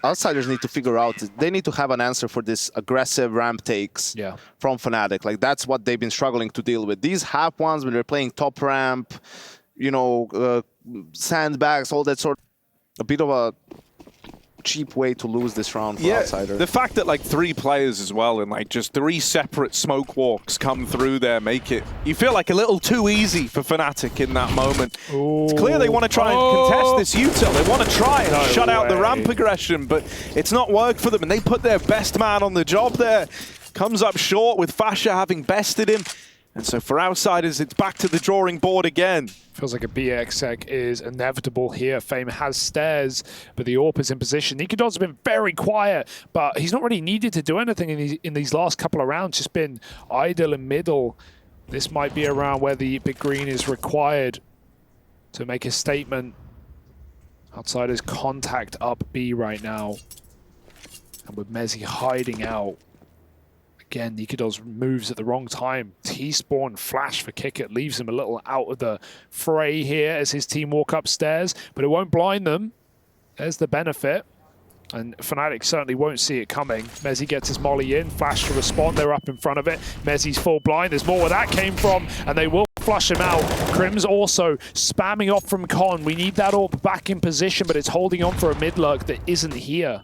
Outsiders need to figure out is they need to have an answer for this aggressive ramp takes from fnatic. Like, that's what they've been struggling to deal with. These half ones when they're playing top ramp, you know, sandbags, all that sort of, a bit of a cheap way to lose this round for Outsiders. The fact that like 3 players as well and like just 3 separate smoke walks come through there make it, you feel like a little too easy for fnatic in that moment. It's clear they want to try and contest this util. They want to try and shut out the ramp aggression, but it's not worked for them, and they put their best man on the job there. Comes up short with Fasher having bested him. And so for Outsiders, it's back to the drawing board again. Feels like a BX is inevitable here. Fame has stairs, but the AWP is in position. nicoodoz has been very quiet, but he's not really needed to do anything in these last couple of rounds. Just been idle in middle. This might be a round where the big green is required to make a statement. Outsiders contact up B right now. And with mezii hiding out. Again, nicoodoz moves at the wrong time. T-spawn flash for Qikert leaves him a little out of the fray here as his team walk upstairs, but it won't blind them. There's the benefit. And fnatic certainly won't see it coming. mezii gets his molly in, flash to respond, they're up in front of it. mezii's full blind, there's more where that came from, and they will flush him out. Crim's also spamming off from Con. We need that AWP back in position, but it's holding on for a mid lurk that isn't here.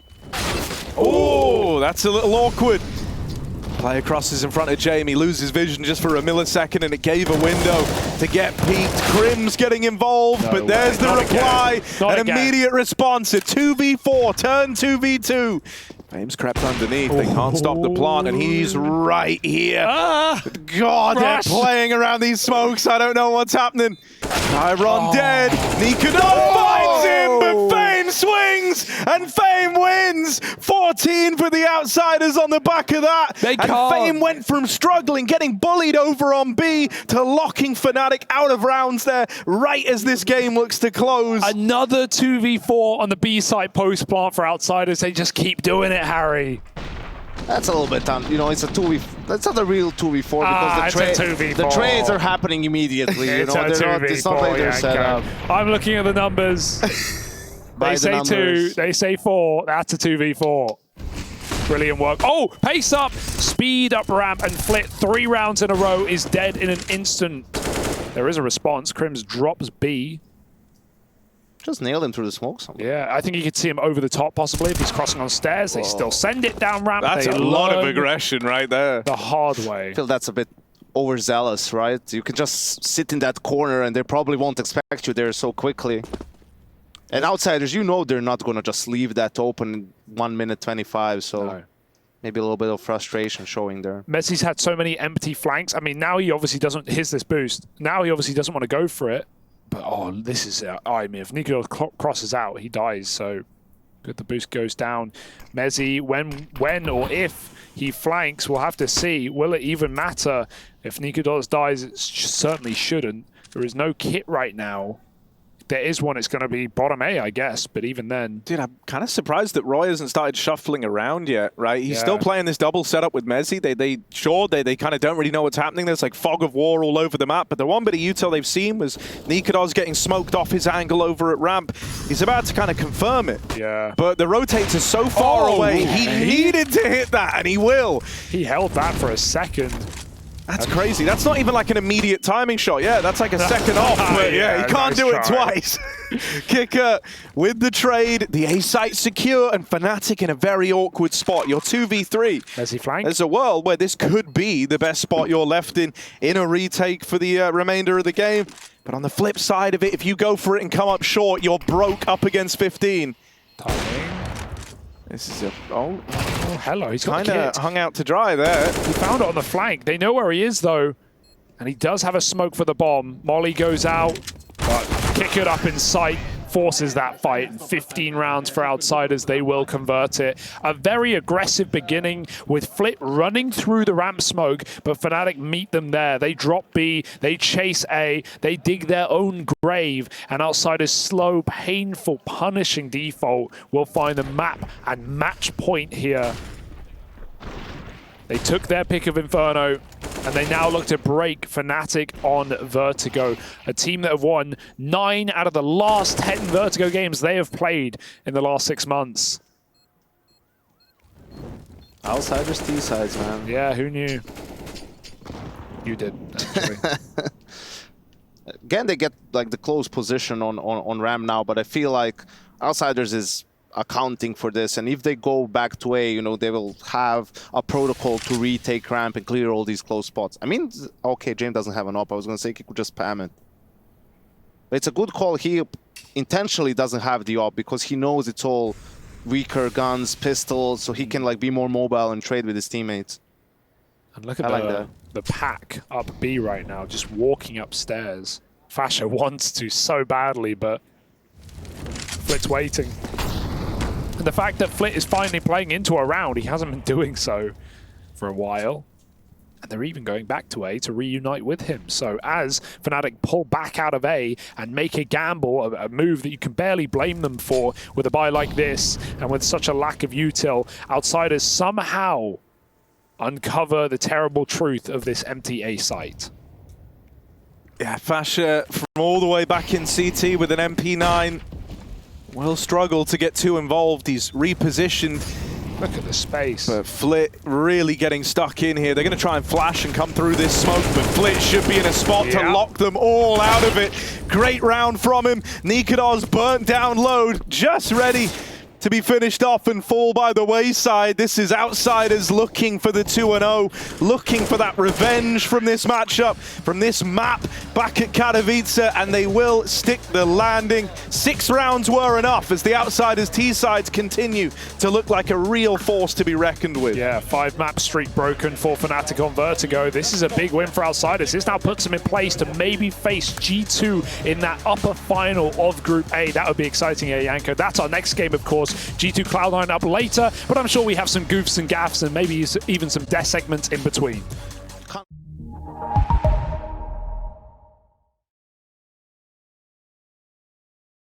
Oh, that's a little awkward. Player crosses in front of Jamie, loses vision just for a millisecond, and it gave a window to get peeked. Crim's getting involved, but there's the reply. An immediate response, a 2v4, turn 2v2. Fame's crept underneath, they can't stop the plant, and he's right here. God, they're playing around these smokes, I don't know what's happening. Chiron dead, nicoodoz finds him, but Fame swings, and Fame wins! 14 for the Outsiders on the back of that. Fame went from struggling, getting bullied over on B, to locking fnatic out of rounds there, right as this game looks to close. Another 2v4 on the B side post plant for Outsiders. They just keep doing it, Harry. That's a little bit done. You know, it's a 2v. That's not a real 2v4 because the trades are happening immediately. You know, it's not like they're set up. I'm looking at the numbers. They say 2, they say 4. That's a 2v4. Brilliant work. Oh, pace up, speed up ramp, and Flit 3 rounds in a row is dead in an instant. There is a response. Crims drops B. Just nailed him through the smoke somewhere. Yeah, I think you could see him over the top possibly if he's crossing on stairs. They still send it down ramp. That's They a lot of learn aggression right there. the hard way. I feel that's a bit overzealous, right? You can just sit in that corner and they probably won't expect you there so quickly. And outsiders, you know they're not going to just leave that open in 1 minute 25, so No. maybe a little bit of frustration showing there. Mezzi's had so many empty flanks. I mean, now he obviously doesn't. Here's this boost. Now he obviously doesn't want to go for it. But oh, this is. I mean, if nicoodoz crosses out, he dies. So good, the boost goes down. Mezii, when or if he flanks, we'll have to see. Will it even matter? If nicoodoz dies, it certainly shouldn't. There is no kit right now. There is one, it's going to be bottom A, I guess, but even then... Dude, I'm kind of surprised that roeJ hasn't started shuffling around yet, right? He's still playing this double setup with mezii. They kind of don't really know what's happening. There's like fog of war all over the map, but the one bit of util they've seen was nicoodoz getting smoked off his angle over at ramp. He's about to kind of confirm it. Yeah. But the rotates are so far away. He needed to hit that, and he will. He held that for a second. That's crazy. That's not even like an immediate timing shot. Yeah, that's like a second off. But yeah, he can't nice do it try. twice. Qikert with the trade. The A site secure, and fnatic in a very awkward spot. You're 2v3. Mezii flank. There's a world where this could be the best spot you're left in a retake for the remainder of the game. But on the flip side of it, if you go for it and come up short, you're broke up against 15. Timing. This is a... Oh, hello. He's got kind a of kit. hung out to dry there. He found it on the flank. They know where he is, though. And he does have a smoke for the bomb. Molly goes out, but Qikert up in sight forces that fight. 15 rounds for outsiders. They will convert it. A very aggressive beginning with Flit running through the ramp smoke, but fnatic meet them there. They drop B, they chase A, they dig their own grave, and outsiders' slow, painful, punishing default will find the map and match point here. They took their pick of Inferno, and they now look to break fnatic on Vertigo, a team that have won 9 out of the last 10 Vertigo games they have played in the last 6 months. Outsiders, T-sides, man. Yeah, who knew? You did, actually. Again, they get like the close position on Ram now, but I feel like outsiders is accounting for this, and if they go back to A, you know, they will have a protocol to retake ramp and clear all these close spots. I mean, okay, James doesn't have an op. I was going to say he could just spam it. But it's a good call. He intentionally doesn't have the op because he knows it's all weaker guns, pistols, so he can like be more mobile and trade with his teammates. And look at the pack up B right now, just walking upstairs. Fasha wants to so badly, but Flit's waiting. And the fact that Flit is finally playing into a round, he hasn't been doing so for a while. And they're even going back to A to reunite with him. So as fnatic pull back out of A and make a gamble, a move that you can barely blame them for with a buy like this, and with such a lack of util, outsiders somehow uncover the terrible truth of this empty A site. Yeah, Fasha from all the way back in CT with an MP9 will struggle to get too involved. He's repositioned. Look at the space. But Flit really getting stuck in here. They're going to try and flash and come through this smoke, but Flit should be in a spot to lock them all out of it. Great round from him. nicoodoz burnt down low, just ready to be finished off and fall by the wayside. This is outsiders looking for the 2-0, looking for that revenge from this matchup, from this map back at Katowice, and they will stick the landing. 6 rounds were enough as the outsiders T-sides continue to look like a real force to be reckoned with. Yeah, 5 map streak broken for fnatic on Vertigo. This is a big win for outsiders. This now puts them in place to maybe face G2 in that upper final of Group A. That would be exciting, Yanko. That's our next game, of course. G2 Cloud9 up later, but I'm sure we have some goofs and gaffs and maybe even some death segments in between.